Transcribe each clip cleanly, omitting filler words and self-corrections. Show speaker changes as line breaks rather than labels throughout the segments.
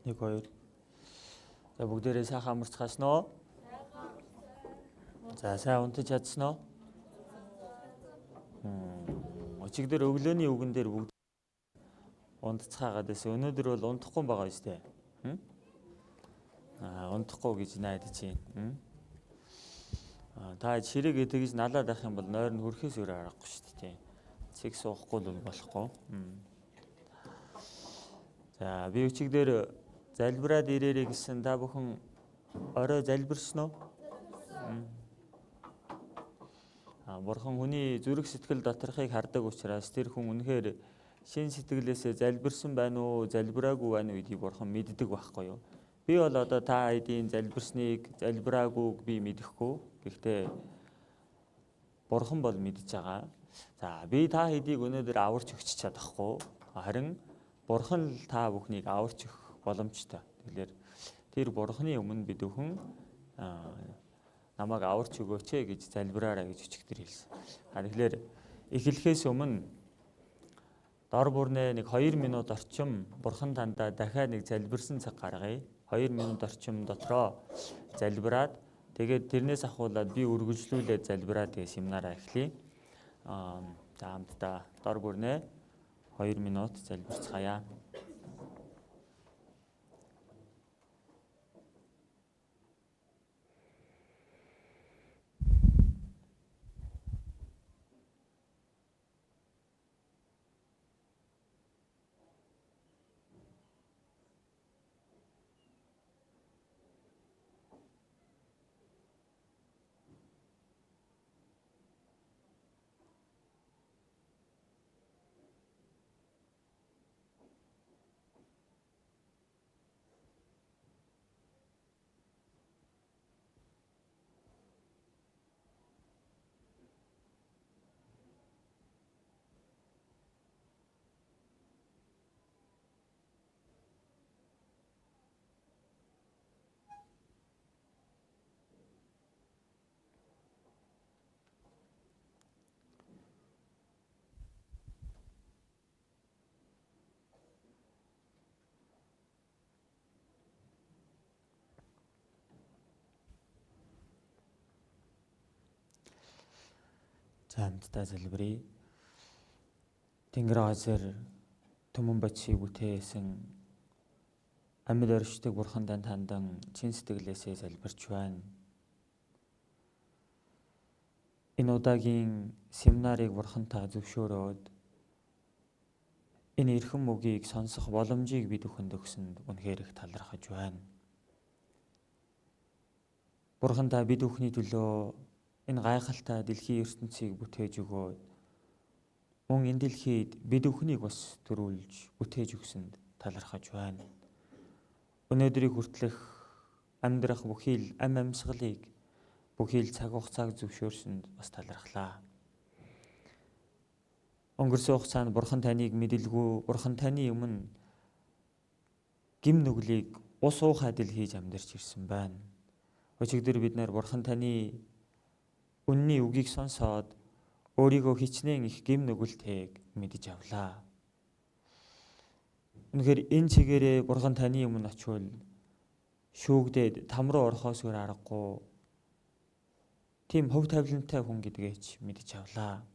1 2. За бүгдээрээ сайхан амарцгаасан уу? За сайн унтаж чадсан уу? Өчигдөр өглөөний үгэн дээр бүгд унтцгаагаад байсан. Өнөөдөр бол унтахгүй байгаа юм шүү дээ. Унтахгүй гэж найдаж байна. Та ширээгээ тэгж налаад авах юм бол нойр нь хөрхөөс өөр аргагүй шүү дээ. Цэг суухгүй л болохгүй. За би өчигдөр залбираад ирээрэй гэсэн та бүхэн орой залбирсан уу? Бурхан хүний зүрх сэтгэл доторхыг хардаг учраас тэр хүн үнэхээр шин сэтгэлээсээ залбирсан байна уу, залбираагүй байна уу гэдгийг бурхан мэддэг байхгүй юу? Би бол одоо та хэдийн залбирсныг, залбираагүйг би мэдэхгүй. Гэхдээ бурхан бол мэдж байгаа. За би та хэдийг өнөөдөр аварч өгч чадахгүй. Харин бурхан л та бүхнийг аварч өгөх боломжтой. Тэгэхээр тэр бурханы өмнө бид бүхэн намайг аварч өгөөч гэж залбираарай гэж өчигдөр хэлсэн. Тэгэхээр эхлэхээс өмнө дор бүрнээ нэг 2 минут орчим бурхан тандаа дахиад нэг залбирсан цаг гаргая. 2 минут орчим дотроо залбираад тэгээд тэрнээс ахуулаад би үргэлжлүүлээд залбираад тэгээ семинараа эхлэе. За хамтдаа дор бүрнээ 2 минут залбирцгаая. За хамтдаа залбирая. Тэнгэр газар түмэн бачиг бүтээсэн амьд оршдог бурханд тандан чин сэтгэлээсээ залбирч байна. Энэ удаагийн семинарыг бурхантаа зөвшөөрөөд энэ эрхэм үгийг сонсох боломжийг бид бүхэнд өгсөнд үнэхээр их талархаж байна. Бурхантаа бид бүхний төлөө энэ гайхалтай дэлхийн ертөнцийг бүтээж өгөөд мөн энэ дэлхийд бид бүхнийг бас төрүүлж бүтээж өгсөнд талархаж байна. Өнөөдрийг хүртэлх амьдрах бүхий л ам амьсгалыг бүхий л цаг хугацааг зөвшөөрсөнд бас талархлаа. Өнгөрсөн хугацаанд бурхан таныг мэдэлгүй, бурхан таны өмнө гим нүглийг ус уухай дэлхийж амьдарч ирсэн байна. Өчигдөр бид нар бурхан таны үнний үгийг сонсоод өөрийгөө хичнээн их гим нүгэлтэйг мэдэж авлаа. Үнэхээр энэ чигээрээ бурхан таны өмнө очивол шүүгдээд там руу орохоос өөр аргагүй. Тийм хөв тавилантай хүн гэдгээч мэдэж авлаа.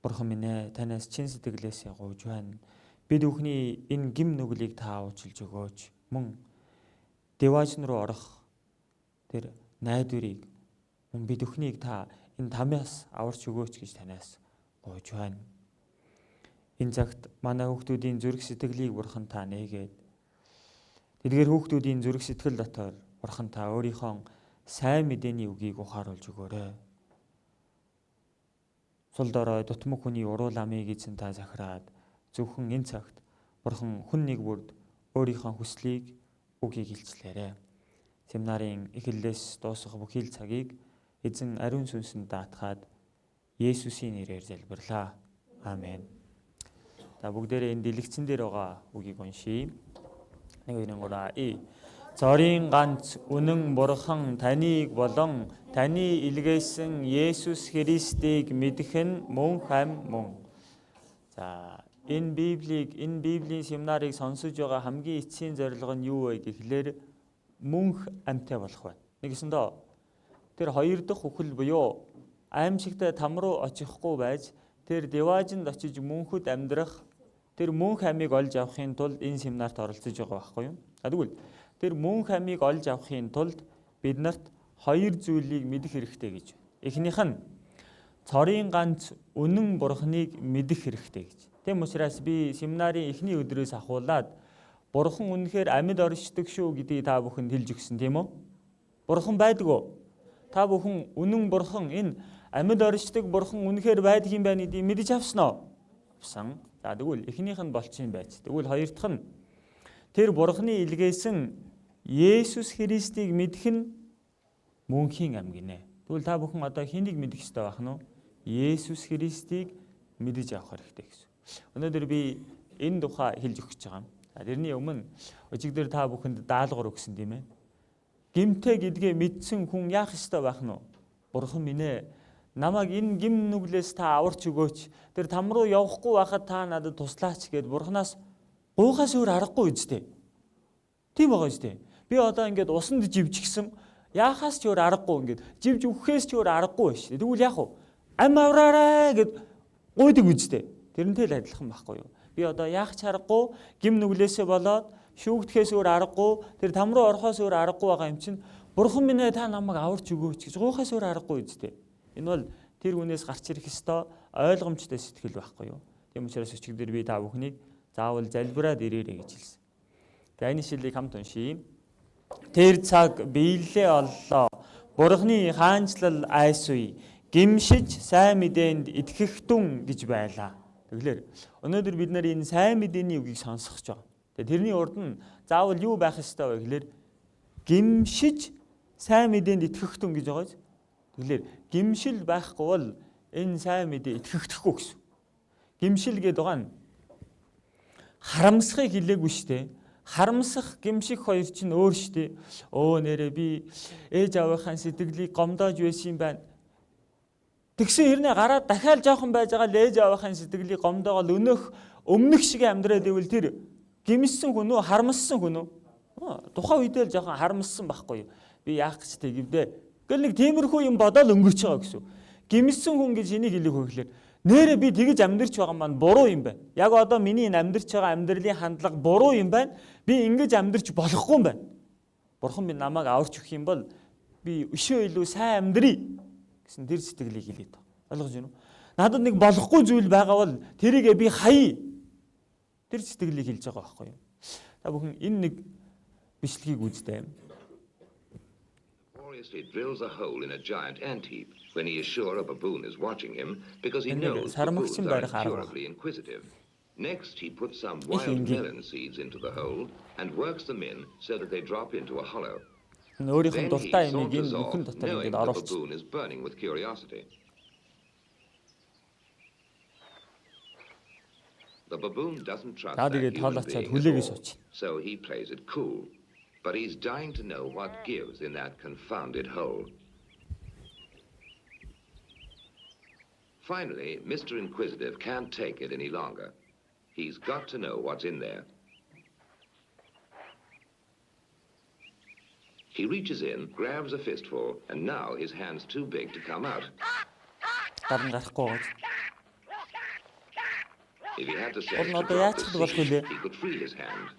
Бурхан минь ээ, танаас чин сэтгэлээсээ гуйж байна. Бид бүхний энэ гим нүглийг та уучлж өгөөч. Мөн деважн руу орох тэр найдварыг мөн бид бүхнийг та энэ тамиас аварч өгөөч гэж танаас гуйж байна. Энэ цагт манай хүүхдүүдийн зүрх сэтгэлийг бурхан та нээгээд тэдгээр хүүхдүүдийн зүрх сэтгэл дотор бурхан та өөрийнхөө сайн мэдээний үгийг ухааруулж өгөөрэй. Сул дорой дутмаг хүний уруу ламыг эзэн та захираад зөвхөн энэ цагт бурхан хүн нэг бүрд өөрийнхөө хүслийг үгийг илчлээрэй. Семинарын эхлэлээс дуусах бүхий л цагийг эзэн ариун сүнсэнд даатгаад Есүсийн нэрээр залбирлаа. Аамен. За бүгдээрээ энэ дэлгэцэн дээр байгаа үгийг уншийе. 1 2 3 Зорийн ганц үнэн бурхан таныг болон таны илгээсэн Есүс Христийг мэдэх нь мөн хам мөн. За энэ Библийн семинарыг сонсож байгаа хамгийн эцсийн зорилго нь юу вэ гэхлээр мөнх амьтаа болох байна. Нэгэсэндээ тэр хоёр дахь үхэл буюу аимшигтай там руу очихгүй байж тэр деважинд очиж мөнхөд амьдрах тэр мөнх амийг олж авахын тулд энэ семинарт оролцож байгаа байхгүй юу? Тэгвэл тэр мөнх амийг олж авахын тулд бид нарт хоёр зүйлийг мэдэх хэрэгтэй гэж. Эхнийх нь цорын ганц үнэн бурхныг мэдэх хэрэгтэй гэж. Тэм учраас би семинарын эхний өдрөөс ахуулаад бурхан үнэхээр амьд оршдог шүү гэдгийг та бүхэнд хэлж өгсөн тийм үү? Бурхан байдаг уу? Та бүхэн үнэн бурхан энэ амьд оршдог бурхан үнэхээр байдаг юм байна гэдгийг мэдэж авсан уу? Авсан. За тэгвэл эхнийх нь болчихын байж. Тэгвэл хоёр дахь нь тэр бурханы илгээсэн Есүс Христийг мэдэх нь мөнхийн ам гинэ. Тэгвэл та бүхэн одоо хэнийг мэдэх ёстой байх нь вэ? Есүс Христийг мэдэж авах хэрэгтэй гэсэн. Өнөөдөр би энэ тухай хэлж өгч байгаа юм. Тэрний өмнө өчигдөр та бүхэнд даалгавар өгсөн тийм ээ. Гимтэй гэдгээ мэдсэн хүн яах ёстой байх нь вэ? Бурхан минь ээ, намайг энэ гим нүглээс та аварч өгөөч. Тэр там руу явахгүй байхад та надад туслаач гэд Бурханаас гуйхаас өөр аргагүй үстэй. Тийм байгаа үстэй. Би одоо ингээд усанд живчихсэн яахаас ч өөр аргагүй ингээд живж өгөхөөс ч өөр аргагүй шүү. Тэгвэл яах вэ? Ам авраарай гэд гуйдаг үстэй. Тэрнтэй л адилхан байхгүй юу? Би одоо яах ч аргагүй гим нүглээсээ болоод шүүгдэхээс өөр аргагүй тэр там руу орохоос өөр аргагүй байгаа юм чинь Бурхан минь ээ та намайг аварч өгөөч гэж гуйхаас өөр аргагүй үстэй. Энэ бол тэр хүнээс гарч ирэх ёстой ойлгомжтой сэтгэл байхгүй юу? Тийм учраас өчигдөр би та бүхнийг заавал залбираад ирээрэй гэж хэлсэн. За энэ шилийг хамт уншийе. Тэр цаг биелэлээ оллоо. Бурханы хаанчлал айсуй. Гимшиж сайн мэдээнд итгэхтүн гэж байлаа. Тэгэхээр өнөөдөр бид нар энэ сайн мэдээний үгийг сонсох гэж байгаа. Тэрний урд нь заавал юу байх ёстой вэ гэхээр гимшиж сайн мэдээнд итгэхтүн гэж байгаа. Тэгэхээр гимшил байхгүй бол энэ сайн мэдээ итгээгдэхгүй гэсэн. Гимшил гэдэг байгаа нь харамсахыг хэлээгүй шүү дээ. Харамсах, гимших хоёр чинь өөр шүү дээ. Өө нэрээ би ээж аавынхаа сэтгэлийг гомдоож байсан юм байна. Тэгсэн хэрнээ гараад дахиад жоохон байж байгаа л ээж аавынхаа сэтгэлийг гомдоогоо өмнөх шиг амьдраад ивэл тэр гимссэн хүн үү, харамссан хүн үү? Тухайн үедээ л жоохон харамссан байхгүй юу? Би яах гэж тэгвдээ. Гэл нэг тиймэрхүү юм бодоод өнгөрч байгаа гэсэн. Гимссэн хүн гэж энийг хэлэх хөглөөр нэрээ би тэгэж амьдрч байгаа маань буруу юм байна. Яг одоо миний энэ амьдрч байгаа амьдралын хандлага буруу юм байна. Би ингэж амьдрч болохгүй юм байна. Бурхан минь намайг аварч өгөх юм бол би өшөө илүү сайн амьдрий гэсэн тэр сэтгэлийг хэлээд байгаа. Ойлгож байна уу? Надад нэг болохгүй зүйл байгаа бол тэрийгээ би хаяа. Тэр сэтгэлийг хэлж байгаа байхгүй юу? Та бүхэн энэ нэг бичлэгийг үзтээ.
He drills a hole in a giant ant heap when he is sure a baboon is watching him because he knows baboons are incurably inquisitive. Next, he puts some wild melon seeds into the hole and works them in so that they drop into a hollow. Then he saunters off, knowing the baboon is burning with curiosity. The baboon doesn't trust that human being at all, so he plays it cool. But he's dying to know what gives in that confounded hole. Finally, Mr. Inquisitive can't take it any longer. He's got to know what's in there. He reaches in, grabs a fistful, and now his hand's too big to come out. If he had to say to drop the seed, he could free his hand.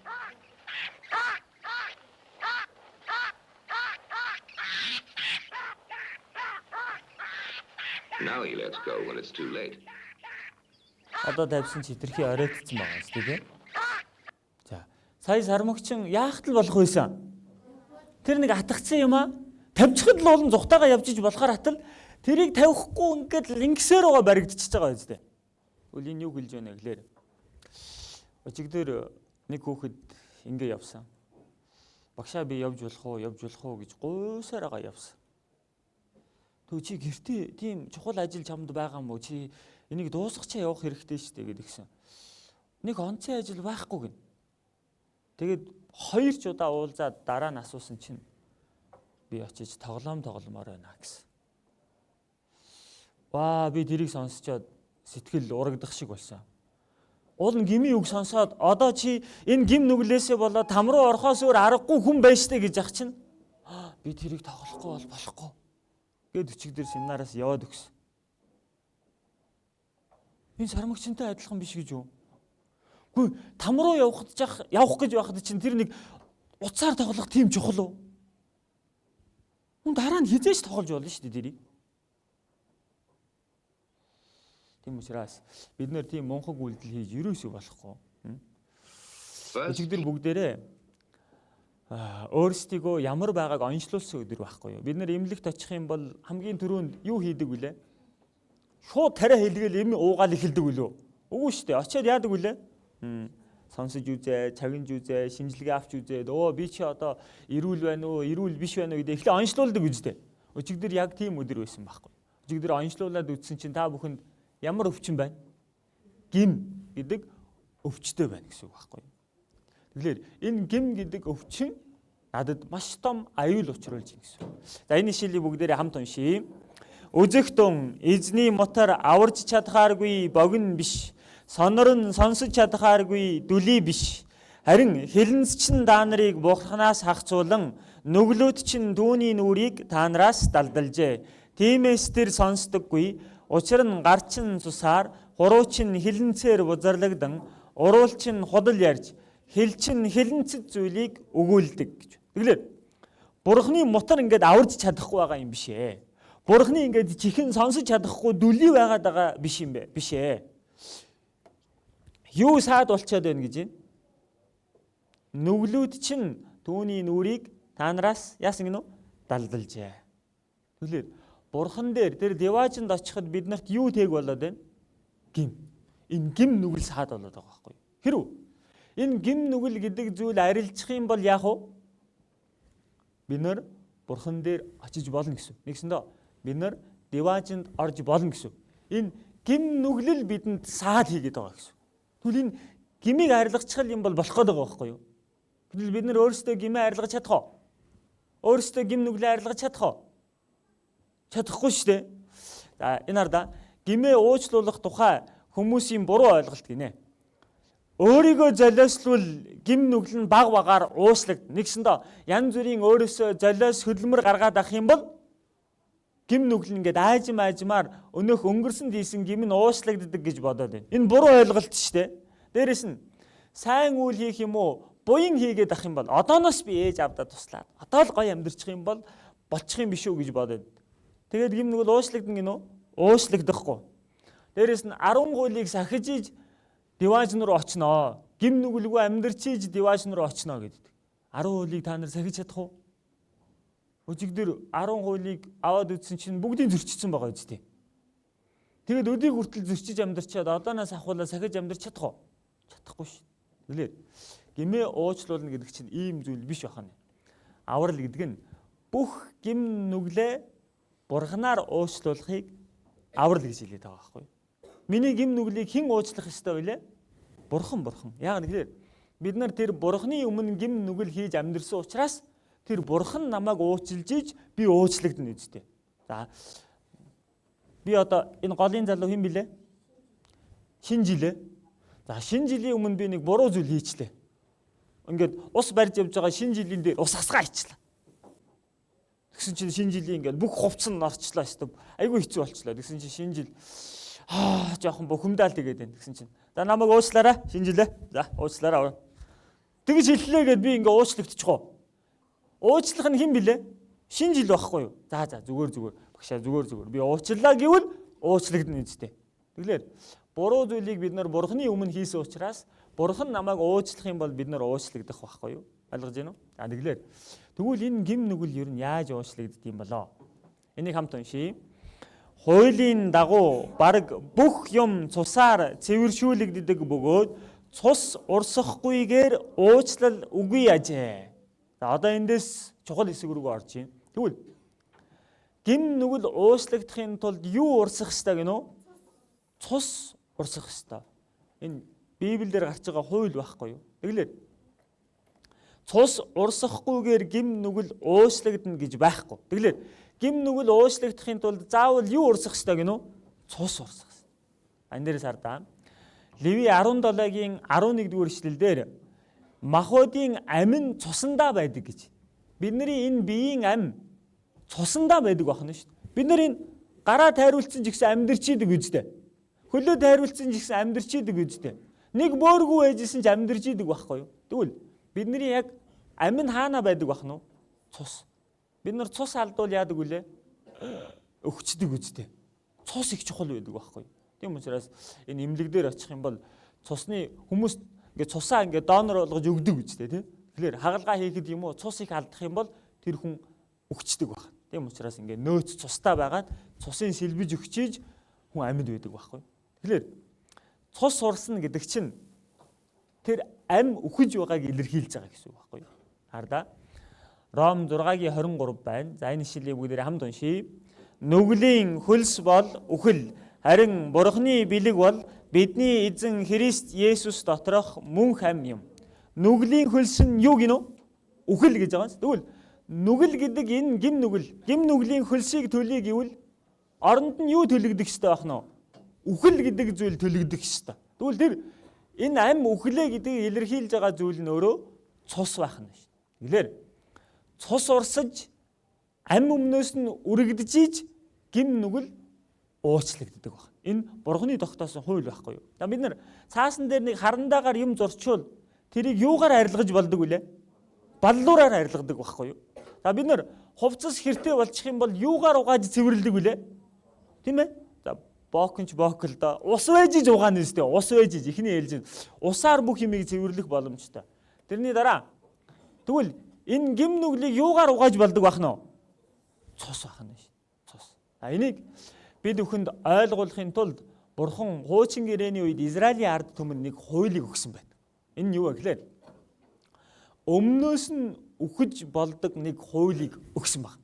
Now he lets go when it's too late.
Одоо давсан читрхи оройтсон байгаа шүү дээ. За, сая сармөгчин яахт л болох байсан. Тэр нэг атгцсан юм аа. Тавьчихад л олон зүхтаага явж иж болохоор атал тэрийг тавихгүй ингээд линксээр байгаа баригдчихж байгаа үстэй. Үл энэ юу хэлж байна гэхээр өчигдөр нэг хүүхэд ингэ явсан. Багшаа би явж болох уу гэж гуйсаар байгаа явсан. Төө чи гэртээ тийм чухал ажил чамд байгаа мó чи энийг дуусгачаа явах хэрэгтэй шүү дээ гэдгсэн. Нэг онцгой ажил байхгүй гин. Тэгээд 2 ч удаа уулзаад дараа нь асуусан чинь би очиж тоглоомоор байна гэсэн. Ваа би тэрийг сонсчоод сэтгэл урагдах шиг болсон. Уул нь гмийн үг сонсоод одоо чи энэ гим нүглээсээ болоод там руу орохоос өөр аргагүй хүн байж тээ гэж ах чинь би тэрийг тоглохгүй болохгүй гэд өчигдөр семинараас яваад өгсөн. Энэ сармагчтай адилхан биш гэж юу? Үгүй там руу явах гэж байхад чинь тэр нэг уцаар тоглох тийм чухал уу? Хүн дараа нь хизээш тоглож болно шүү дээ тэрийг. Тийм учраас бид нэр тийм монхог үйлдэл хийж ерөөсөө болохгүй. Өчигдөр бүгдээрээ өөрсдийгөө ямар байгааг онцлуулсан өдөр байхгүй юу? Бид нэр эмнэлэгт очих юм бол хамгийн түрүүнд юу хийдэг вүлээ? Шууд тариа хэлгээл эм уугаал эхэлдэг үлээ. Үгүй шүү дээ. Очиод яадаг вүлээ? Сонсож үзээ, цагинж үзээ, шинжилгээ авч үзээд би чи одоо эрүүл байна уу, эрүүл биш байна уу гэдэг эхлээ онцлуулдаг үстэй. Өчигдөр яг тийм өдөр байсан байхгүй. Өчигдөр онцлуулаад үзсэн чинь та бүхэнд ямар өвчин байна? Гим гэдэг өвчтэй байна гэсэн үг байхгүй. Тэгэхээр энэ гим гэдэг өвчин надад маш том аюул учруулж байна гэсэн. За энэ шилийг бүгдээрээ хамт уншийе. Үзэх тун эзний мотор аварж чадхааргүй богино биш. Сонор нь сонсож чадхааргүй дүлий биш. Харин хэлэнцчин та нарыг бурхнаас хахцуулан нүглүүд чинь түүний нүрийг та нараас далдалжээ. Тиймээс тэр сонсдоггүй. Учир нь гарчин цусаар, хуруучин хэлэнцээр бузарлагдан, уруулчин худал ярьж, хэлчин хэлэнцэд зүйлийг өгүүлдэг гэж. Тэгэхээр Бурхны мотор ингээд аварж чадахгүй байгаа юм биш ээ. Бурхны ингээд чихэн сонсож чадахгүй дүлий байгаад байгаа биш юм бэ? Биш ээ. Юу саад болчиход байна гэж байна? Нүглүүд чинь түүний нүрийг та нараас яасан гинөө? Далдалжээ. Тэгэхээр Бурхан дээр тэр деважинд очиход биднэрт юу тээг болоод байна? Гим. Энэ гим нүгэл саад болоод байгаа байхгүй юу? Хэрв энэ гим нүгэл гэдэг зүйл арилжих юм бол яах вэ? Бид нар Бурхан дээр очиж болно гэсэн. Нэгсэндээ бид нар деважинд орж болно гэсэн. Энэ гим нүглэл бидэнд саад хийгээд байгаа гэсэн. Тэгвэл энэ гимийг арилгачих юм бол болох гээд байгаа байхгүй юу? Тэгвэл бид нар өөрсдөө гимээ арилгаж чадах уу? Өөрсдөө гим нүглээ арилгаж чадах уу? Чадахгүй шүү дээ. За энэ арда гимээ уучлуулах тухай хүмүүсийн буруу ойлголт гинэ. Өөрийгөө золиослвол гим нүгэл нь баг багаар уушлаг. Нэгсэндээ янз бүрийн өөрөөсөө золиос хөдөлмөр гаргаад авах юм бол гим нүгэл ингээд аажмаар өнөөх өнгөрсөн дийсэн гим нь уушлагддаг гэж бодоод байна. Энэ буруу ойлголт шүү дээ. Дээрэс нь сайн үйл хийх юм уу, буян хийгээд ах юм бол одооноос би ээж авдаа туслаад одоо л гоё амьдэрчих юм бол болчих юм биш үү гэж бодоод. Тэгээд гим нүгэл уушлагдана гинөө? Уушлагдахгүй. Дээрээс нь 10 гуйлыг сахиж иж диваж руу очноо. Гим нүгэлгүй амьдарч иж диваж руу очноо гэдэг. 10 гуйлыг та нар сахиж чадах уу? Өчигдөр 10 гуйлыг аваад үзсэн чинь бүгдийг зөрчсөн байгаа үстэй. Тэгээд өдийг хүртэл зөрчиж амьдарчаад одооноос ахуулаа сахиж амьдарч чадах уу? Чадахгүй шүү. Тэгэлэр гимээ уучлуулна гэдэг чинь ийм зүйл биш байна. Аврал гэдэг нь бүх гим нүглээ Бурханаар уучлуулахыг аврал гэж хэлээд байгаа байхгүй юу? Миний гим нүглийг хэн уучлах ёстой вэ? Бурхан. Яг нэгээр бид нар тэр Бурханы өмнө гим нүгэл хийж амьдэрсэн учраас тэр Бурхан намайг уучлж иж би уучлагдана үстэй. За би одоо энэ голын залуу хэн билээ? Шинэ жилээ. За шинэ жилийн өмнө би нэг буруу зүйл хийчлээ. Ингээд ус барьж явж байгаа шинэ жилийн дээр ус асгаа ичлаа. Тэгсэн чинь шинэ жилийн ингээд бүх хувцс нь орчлоо өстөв. Айгүй хэцүү болчлоо. Тэгсэн чинь шинэ жил жоохон бухимдаал тэгээд байна. Тэгсэн чинь за намайг уучлаарай шинэ жилээ. За уучлаарай. Тэгж хэллээ гэд би ингээд уучлагдчихоо. Уучлах нь хэн блэ? Шинэ жил байхгүй юу? За зүгээр. Багшаа зүгээр. Би уучлаа гэвэл уучлагдана үстэй. Тэгэлэр буруу зүйлийг бид нар Бурханы өмнө хийсэн учраас Бурхан намайг уучлах юм бол бид нар уучлагдах байхгүй юу? Ойлгож байна уу? За тэгэлэр тэгвэл энэ гим нүгэл ер нь яаж уучлагддаг юм болоо? Энийг хамт уншийе. Хуулийн дагуу бараг бүх юм цусаар цэвэршүүлэгддэг бөгөөд цус урсахгүйгээр уучлал үгүй ажээ. За одоо эндээс чухал хэсэг рүү орж байна. Тэгвэл гим нүгэл уучлагдахын тулд юу урсах ёстой гэнэ үү? Цус урсах ёстой. Энэ Библиэлд гарч байгаа хууль байхгүй юу? Тэгэлэр цус урсахгүйгээр гим нүгэл уучлагдана гэж байхгүй. Тэгэлэр гим нүгэл уучлагдахын тулд заавал юу урсах ёстой гэнэ үү? Цус урсах ёстой. Энэ дээрээс хардаа. Леви 17-гийн 11-р эшлэлдэр махбодын амин цусандаа байдаг гэж. Бидний энэ биеийн ам цусандаа байдаг байна шүү дээ. Бид нар энэ гараа тайруулсан ч гэсэн амьдэрчийдэг үстэй. Хөлөө тайруулсан ч гэсэн амьдэрчийдэг үстэй. Нэг бөөргөө ээжсэн ч амьдэрчийдэг байхгүй юу? Тэгвэл бидний яг амин хаана байдаг бахна уу? Цус. Бид нар цус алдвал яадаг үлээ? Өгчдөг үстэй. Цус их чухал байдаг байхгүй юу? Тийм учраас энэ имлэг дээр очих юм бол цусны хүмүүс ингээд цусаа ингээд донор болгож өгдөг үстэй тийм. Тэгэхээр хагалгаа хийхэд юм уу цус их алдах юм бол тэр хүн өгчдөг байна. Тийм учраас ингээд нөөц цустай байгаад цусын сэлбэж өгчиж хүн амьд байдаг байхгүй. Тэгэхээр цус урсна гэдэг чинь тэр ам үхэж байгааг илэрхийлж байгаа гэсэн үг байхгүй. Хардаа. Ром 6-гийн 23 байна. За энэ ишлэлийг бүгдээ хамт уншийе. Нүглийн хөлс бол үхэл, харин Бурхны бэлэг бол бидний эзэн Христ Есүс доторх мөнх ам юм. Нүглийн хөлс нь юу гинөө? Үхэл гэж байгаа юм. Тэгвэл нүгэл гэдэг энэ гим нүглийн хөлсийг төлөе гэвэл оронд нь юу төлөгдөх ёстой байх нь? Үхэл гэдэг зүйл төлөгдөх ёстой. Тэгвэл тэр энэ ам үхлээ гэдгийг илэрхийлж байгаа зүйл нь өөрөө цус байх нь шүү. Тэгэхээр цус урсаж ам өмнөөс нь үрэгдэж гим нүгэл уучлагддаг байна. Энэ Бурхны тогтоосон хууль байхгүй юу? За бид нар цаасан дээр нэг харандаагаар юм зурчвал тэрийг юугаар арилгаж болдог вүлээ? Баллуураар арилгадаг байхгүй юу? За бид нар хувцас хэртэй болчих юм бол юугаар угааж цэвэрлдэг вүлээ? Тийм ээ? За боконч бокл да ус вэжиж угаана нэстэй. Ус вэжиж ихний ээлжинд усаар бүх юмыг цэвэрлэх боломжтой. Тэрний дараа тэгвэл энэ гим нүглийг юугаар угааж болдог байх нь? Цус байх нь шүү. Цус. Энийг бид бүхэнд ойлгуулахын тулд Бурхан хуучин гэрээний үед Израилийн ард түмэнд нэг хуулийг өгсөн байна. Энэ нь юу вэ гэхээр өмнөөс нь үхэж болдог нэг хуулийг өгсөн байна.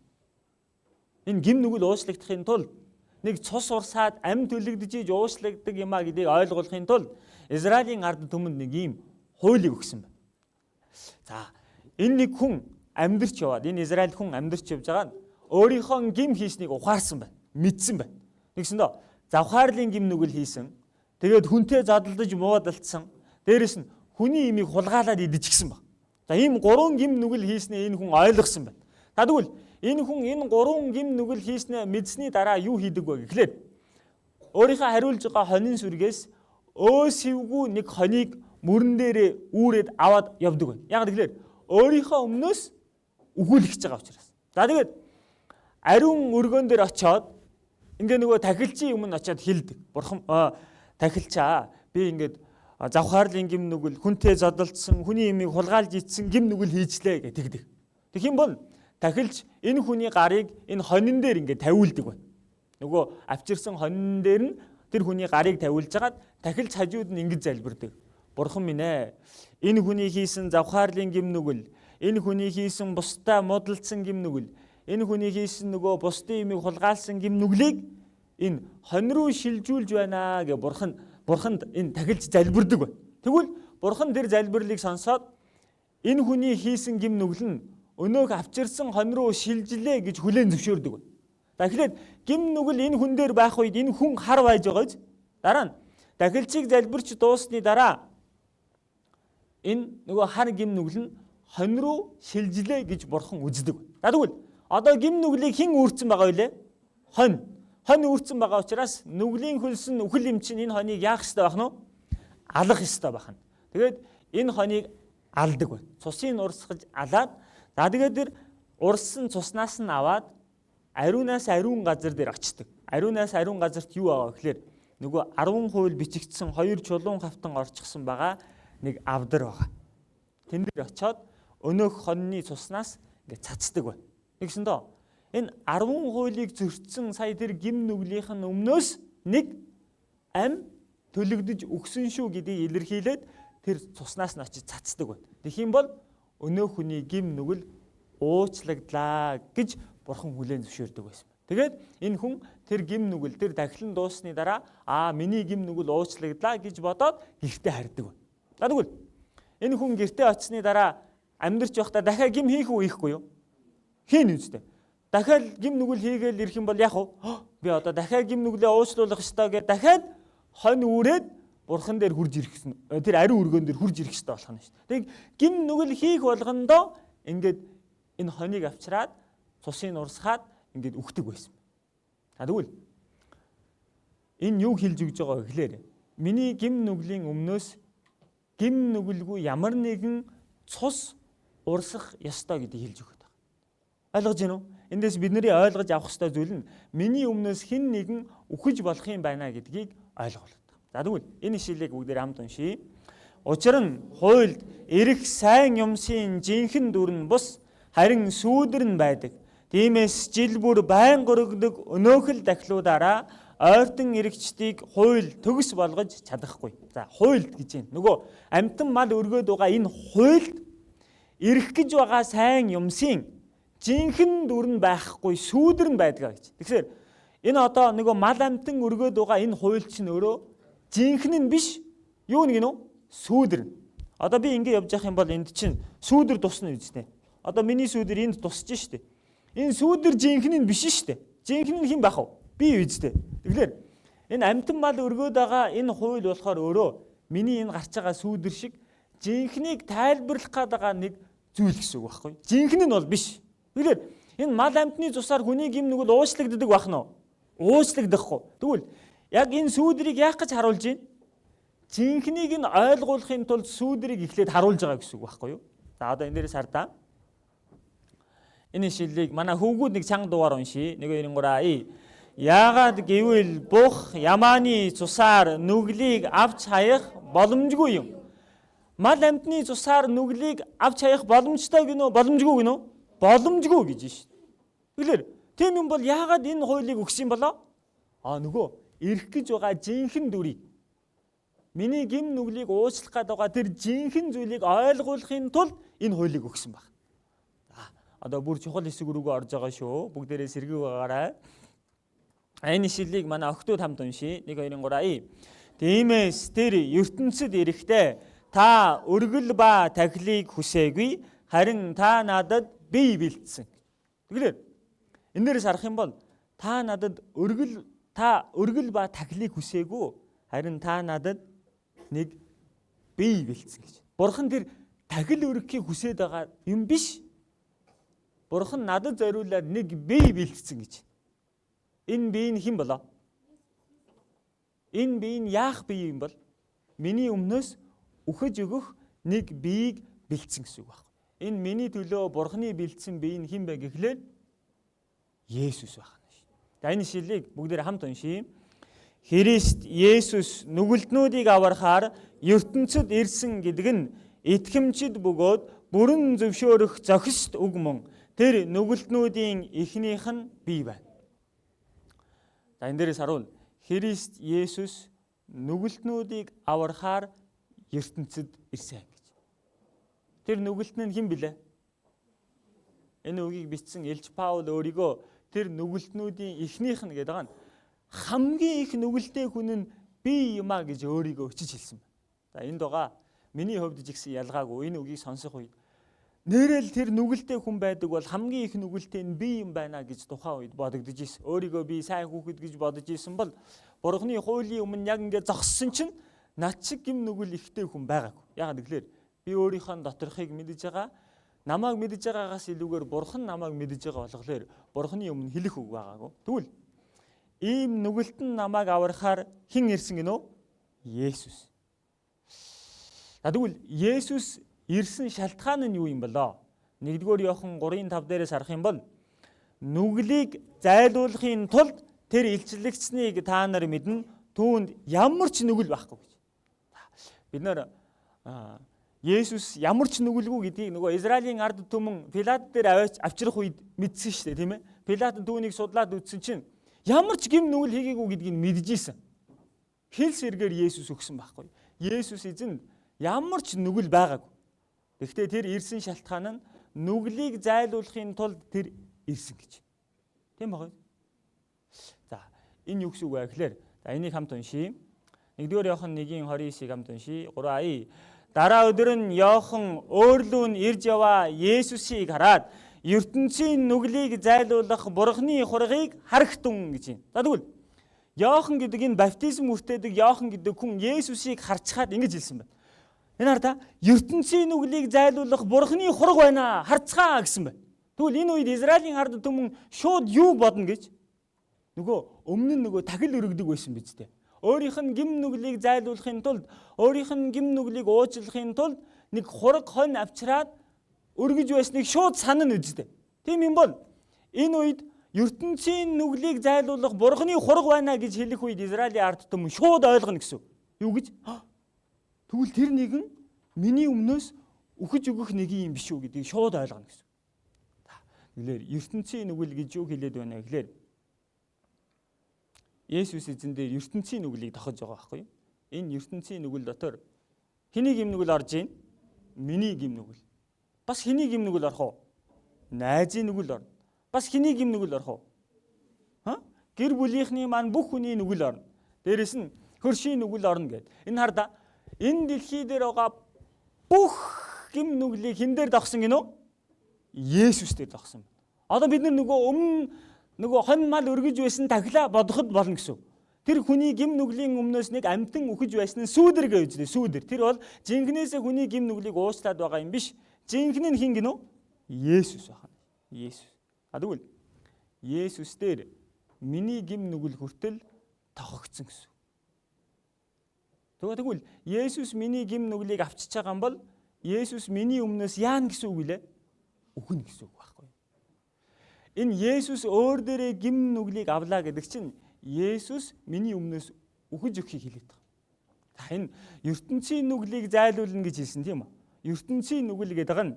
Энэ гим нүгэл уучлагдахын тулд нэг цус урсаад ам төлөгдөж уучлагддаг юмаа гэдгийг ойлгуулахын тулд Израилийн ард түмэнд нэг ийм хуулийг өгсөн байна. За энэ нэг хүн амьдарч яваад энэ Израиль хүн амьдарч явж байгаа нь өөрийнхөө гим хийснийг ухаарсан байна. Мэдсэн байна. Нэгсэндээ завхаарлын гим нүгэл хийсэн. Тэгээд хүнтэй задлаж муудалцсан. Дээрэс нь хүний имийг хулгаалаад идчихсэн баг. За ийм 3 гим нүгэл хийснээ энэ хүн ойлгосон байна. Та тэгвэл энэ хүн энэ 3 гим нүгэл хийснээ мэдсэний дараа юу хийдэг вэ гэхлээр өөрийнхөө хариулж байгаа хонин сүргээс өөсөвгүй нэг хоныг мөрөн дээрээ үүрээд аваад явдаг байна. Яг тэгэхээр өөрийнхөө өмнөөс өгүүлэх гэж байгаа учраас. За тэгээд ариун өргөөн дээр очиод ингээ нөгөө тахилчийн өмнө очиод хэлдэг. Бурхан тахилчаа би ингээд завхаарлын гим нүгэл хүнтэй зодолцсон хүний имийг хулгайлж идсэн гим нүгэл хийжлээ гэж тэгдэг. Тэгэх юм бол тахилч энэ хүний гарыг энэ хонин дээр ингээ тавиулдаг байна. Нөгөө авчирсан хонин дээр нь тэр хүний гарыг тавиулж хагаад тахилч хажууд нь ингэж залбирдаг. Бурхан минь ээ, энэ хүний хийсэн завхаарлын гим нүгэл, энэ хүний хийсэн бусдаа муудалцсан гим нүгэл, энэ хүний хийсэн нөгөө бусдын имийг хулгаалсан гим нүглийг энэ хонь руу шилжүүлж байна гэж бурханд энэ тахилч залбирдаг байна. Тэгвэл бурхан тэр залбирлыг сонсоод энэ хүний хийсэн гим нүгэл нь өнөөх авчирсан хонь руу шилжлээ гэж хүлээн зөвшөөрдөг байна. Тэгэхээр гим нүгэл энэ хүн дээр байх үед энэ хүн хар байж байгааз дараа нь тахилчийг залбирч дуусны дараа энэ нөгөө хар гим нүгэл нь хонь руу шилжлээ гэж бурхан үздэг. Тэгвэл одоо гим нүглийг хэн үүрцэн байгаа вэ? Хонь. Хонь үүрцэн байгаа учраас нүглийн хөлс нь үхэл юм чинь энэ хоньыг яах ёстой байх нь? Алах ёстой байх нь. Тэгээд энэ хоньыг алдаг байна. Цусыг урсгаж алаад тэгээд тэр урссан цуснаас нь аваад ариунаас ариун газар дээр очдог. Ариунаас ариун газарт юу байгаа гэхээр нөгөө 10 хууль бичигдсэн 2 чулуун хавтан орчихсон байгаа нэг авдар байгаа. Тэн дээр очиод өнөөх хоньны цуснаас ингээд цацдаг байна. Нэгсэндээ энэ 10 хуулийг зөрчсөн сая тэр гим нүглийнх нь өмнөөс нэг ам төлөгдөж өгсөн шүү гэдгийг илэрхийлээд тэр цуснаас нь очиж цацдаг байна. Тэгэх юм бол өнөөх хүний гим нүгэл уучлагдлаа гэж бурхан хүлээн зөвшөөрдөг байсан. Тэгээд энэ хүн тэр гим нүгэл тэр дахилан дуусны дараа миний гим нүгэл уучлагдлаа гэж бодоод гэртээ хардаг байна. Тэгвэл энэ хүн гэртээ очсны дараа амьдарч явахдаа дахиад гим хийх үү хийхгүй юу? Хийн үстэй. Дахиад гим нүгэл хийгээл ирэх юм бол яах вэ? Би одоо дахиад гим нүглээ уучлуулах ёстой гэж дахиад хонь үүрээд Бурхан дээр хурж ирэх тэр ариун өргөн дээр хурж ирэх хэрэгтэй болох нь шүү дээ. Тэг гим нүгэл хийх болгондоо ингээд энэ хоныг авчраад цусыг урсгаад ингээд үхдэг байсан. Тэгвэл энэ юу хэлж өгж байгаа гэхээр миний гим нүглийн өмнөөс гим нүгэлгүй ямар нэгэн цус урсах ёстой гэдгийг хэлж өгöd байна. Ойлгож байна уу? Эндээс бидний ойлгож авах ёстой зүйл нь миний өмнөөс хэн нэгэн үхэж болох юм байна гэдгийг ойлгуулдаг. За тэгвэл энэ ишлэлийг бүгдээр хамт уншийе. Учир нь хуйлд эрэх сайн юмсын жинхэнэ дүр нь бус харин сүүдэр нь байдаг. Тиймээс жил бүр байн гөрөгдөг өнөөхөл дахлуудаараа ойртон эрэгчдийг хууль төгс болгож чадахгүй. За хуйлд гэж юм. Нөгөө амтан мал өргөд байгаа энэ хуйлд эрэх гэж байгаа сайн юмсын жинхэнэ дүр нь байхгүй сүүдэр нь байдгаа гэж. Тэгэхээр энэ одоо нөгөө мал амтан өргөд байгаа энэ хуйлд чинь өөрөө жинхэнэ нь биш. Юу нэг нөө? Сүүдэр. Одоо би ингэ явж явах юм бол энд чинь сүүдэр тусна үстэй. Одоо миний сүүдэр энд тусч штэ. Энэ сүүдэр жинхэнэ нь биш штэ. Жинхэнэ нь хэн байх вэ? Би үстэй. Тэгэхээр энэ амтан мал өргөд байгаа энэ хууль болохоор өөрөө миний энэ гарч байгаа сүүдэр шиг жинхнийг тайлбарлах гэдэг нэг зүйл гэсэн үг байхгүй. Жинхэнэ нь бол биш. Тэгэхээр энэ мал амтны цусаар хүний гим нүгэл уучлагддаг байх нь уу? Уучлагдахгүй. Тэгвэл яг энэ сүүдрийг яах гэж харуулж байна? Жинхнийг нь ойлгуулахын тулд сүүдрийг эхлээд харуулж байгаа гэсэн үг байхгүй юу? За одоо энэ дээрээс хардаа. Энэ ишлэлийг манай хөвгүүд нэг чанга дугаар уншия. 1 2 3 Яагаад гэвэл бух ямааны цусаар нүглийг авч хаях боломжгүй юм. Мал амтны цусаар нүглийг авч хаях боломжтой гинөө? Боломжгүй гинөө? Боломжгүй гэж шин. Тэгэхээр тийм юм бол яагаад энэ хуулийг өгсөн болоо? Нөгөө ирэх гэж байгаа жинхэнэ дүрийг миний гим нүглийг уучлах гэдэг байгаа тэр жинхэнэ зүйлийг ойлгуулахын тулд энэ хуулийг өгсөн баг. Одоо бүр чухал хэсэг рүүгээ орж байгаа шүү. Бүгдээрээ сэргийг байгаарай. Энэ ишлэлийг манай охтууд хамт уншия. 1 2 3 Тиймээс тэр ертөнцид ирэхдээ та өргөл ба тахилыг хүсээгүй харин та надад бие бэлдсэн. Тэгэхээр энэ дээрээс харах юм бол та надад өргөл ба тахилыг хүсээгүй харин та надад нэг бие бэлдсэн гэж. Бурхан тэр тахил өргөхийг хүсээд байгаа юм биш. Бурхан надад зориулаад нэг бие бэлдсэн гэж. Энэ бие нь хэн болоо? Энэ бие нь яах бие юм бол? Миний өмнөөс үхэж өгөх нэг биеийг бэлдсэн гэсэн үг байна. Энэ миний төлөө Бурханы бэлдсэн бие нь хэн бэ гэхлээр Есүс байна. За энэ ишлэлийг бүгдээр хамт уншийе. Христ Есүс нүгэлтнүүдийг аврахаар ертөнцид ирсэн гэдэг нь итгэмжид бөгөөд бүрэн зөвшөөрөх зохист үг мөн. Тэр нүгэлтнүүдийн эхнийх нь бие байна. За энэ дээрээс харуул Христ Есүс нүгэлтнүүдийг аврахаар ертөнцид ирсэн гэж. Тэр нүгэлтэн нь хэн блэ? Энэ үгийг бичсэн Илч Паул өөрийгөө тэр нүгэлтнүүдийн эхнийх нь гэдэг байгаа нь хамгийн их нүгэлтэй хүн нь би юм а гэж өөрийгөө өчиж хэлсэн байна. За энд байгаа миний хувьд ч ихсэн ялгаагүй энэ үгийг сонсох үед нэрэл тэр нүгэлтэй хүн байдаг бол хамгийн их нүгэлтэй нь би юм байна гэж тухайн үед бодогдож ирсэн. Өөрийгөө би сайн хүүхэд гэж бодож ирсэн бол Бурханы хуулийн өмнө яг ингэ зогссон чинь над шиг гим нүгэл ихтэй хүн байгаагүй. Яагаад гэвэл би өөрийнхөө доторхыг мэдэж байгаа. Намайг мэдэж байгаагаас илүүгээр Бурхан намайг мэдэж байгаа болохоор Бурханы өмнө хэлэх үг байгаагүй. Тэгвэл ийм нүгэлтэн намайг аврахаар хэн ирсэн гинөө? Есүс. Тэгвэл Есүс ирсэн шалтгаан нь юу юм болоо? 1-р Иохан 3:5 дээрээс харах юм бол нүглийг зайлуулахын тулд тэр илчлэгчнийг та нар мэднэ. Түүнд ямар ч нүгэл байхгүй гэж. Бид нар Есүс ямар ч нүгэлгүй гэдгийг нөгөө Израилийн ард түмэн Пилат дээр авчрах үед мэдсэн шүү дээ, тийм ээ. Пилат түүнийг судлаад үзсэн чинь ямар ч гим нүгэл хийгээгүй гэдгийг мэдчихсэн. Хэл сэргээр Есүс өгсөн байхгүй. Есүс эзэн ямар ч нүгэл байгаагүй. Гэхдээ тэр ирсэн шалтгаан нь нүглийг зайлуулахын тулд тэр ирсэн гэж. Тийм байна. За, энэ юу гэсэн үг вэ гэхээр за энийг хамт уншийе. 1-р Иохан 1:29-ыг хамт уншийе. 3 Дараа өдөр нь Иохан өөрлөө нь ирж яваа Есүсийг хараад ертөнцийн нүглийг зайлуулах Бурханы хургийг харагтун гэж юм. За тэгвэл Иохан гэдэг энэ баптизм хүртээдэг Иохан гэдэг хүн Есүсийг харцгаад ингэж хэлсэн байна. Энэ хар та ертөнцийн нүглийг зайлуулах Бурхны хураг байна. Харцгаа гэсэн байна. Тэгвэл энэ үед Израилийн ард түмэн шууд юу бодно гэж нөгөө өмнө нь нөгөө тахил өргөдөг байсан биз дээ. Өөрийнх нь гим нүглийг зайлуулахын тулд, өөрийнх нь гим нүглийг уучлахын тулд нэг хураг хонь авчираад өргөж байсныг шууд санана үздэй. Тийм юм бол энэ үед ертөнцийн нүглийг зайлуулах Бурхны хураг байна гэж хэлэх үед Израилийн ард түмэн шууд ойлгоно гэсэн. Юу гэж? Тэгвэл тэр нэгэн миний өмнөөс үхэж өгөх нэг юм биш үү гэдгийг шууд ойлгоно гэсэн. Тэгэхээр ертөнцийн нүгэл гэж юу хэлээд байна гэхээр Есүс эзэн дээр ертөнцийн нүглийг тохиж байгаа байхгүй юу? Энэ ертөнцийн нүгэл дотор хэний гим нүгэл орж ийн? Миний гим нүгэл. Бас хэний гим нүгэл орох уу? Найзын нүгэл орно. Бас хэний гим нүгэл орох уу? Гэр бүлийнхний маань бүх хүний нүгэл орно. Дээрэс нь хөршийн нүгэл орно гэд. Энэ харда энэ дэлхий дээр байгаа бүх гим нүглийг хэн дээр тогсон гинөө? Есүс дээр тогсон. Одоо бид нөгөө хонь мал өргөж байсан тахила бодоход болно гэсэн. Тэр хүний гим нүглийн өмнөөс нэг амтан үхэж байсан нь сүүдэр гэж үздэй. Сүүдэр. Тэр бол жинхнээсээ хүний гим нүглийг уучлаад байгаа юм биш. Жинхэнэ нь хин гинөө? Есүс байна. Есүс. Тэгвэл Есүс дээр миний гим нүгэл хүртэл тохогдсон гэсэн. Тэгвэл Есүс миний гим нүглийг авчиж байгаа юм бол Есүс миний өмнөөс яана гэсэн үг лээ? Үхнэ гэсэн үг байхгүй. Энэ Есүс өөр дээрээ гим нүглийг авлаа гэдэг чинь Есүс миний өмнөөс үхэж өгөхийг хэлээд байгаа. Энэ ертөнцийн нүглийг зайлуулна гэж хэлсэн тийм үү? ертөнцийн нүгэл гэдэг нь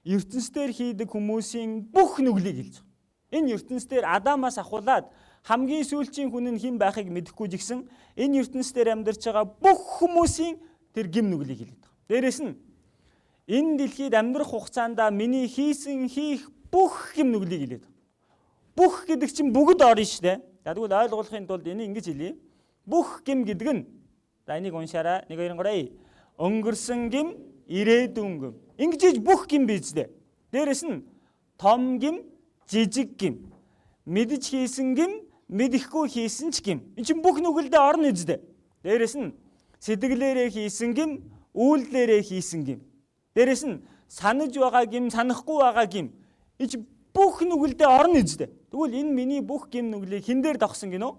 ертөнцийн хийдэг хүмүүсийн бүх нүглийг хэлж байгаа. Энэ ертөнцийн Адамаас ахуулаад хамгийн сүүлчийн хүн нь хэн байхыг мэдэхгүй жигсэн энэ ертөнцийн амьдарч байгаа бүх хүмүүсийн тэр гим нүглийг хэлээд байгаа. Дээрээс нь энэ дэлхийд амьдрах хугацаанд миний хийх бүх гим нүглийг хэлээд байгаа. Бүх гэдэг чинь бүгд орно шүү дээ. Тэгвэл ойлгуулахын тулд энийг ингэж хэлье. Бүх гим гэдэг нь за энийг уншаарай. 1 2 3. Өнгөрсөн гим, ирээдүйн гим. Ингэж бүх гим биз дээ. Дээрээс нь том гим, жижиг гим. Мэдж хийсэн гим, мэдэхгүй хийсэн ч гим. Энэ чинь бүх нүгэлдээ орно үздэй. Дээрээс нь сэтгэлээрээ хийсэн гим, үйлдэлээрээ хийсэн гим. Дээрээс нь санаж байгаа гим, санахгүй байгаа гим. Энэ чинь бүх нүгэлдээ орно үздэй. Тэгвэл энэ миний бүх гим нүглийг хэн дээр тогсон гинөө?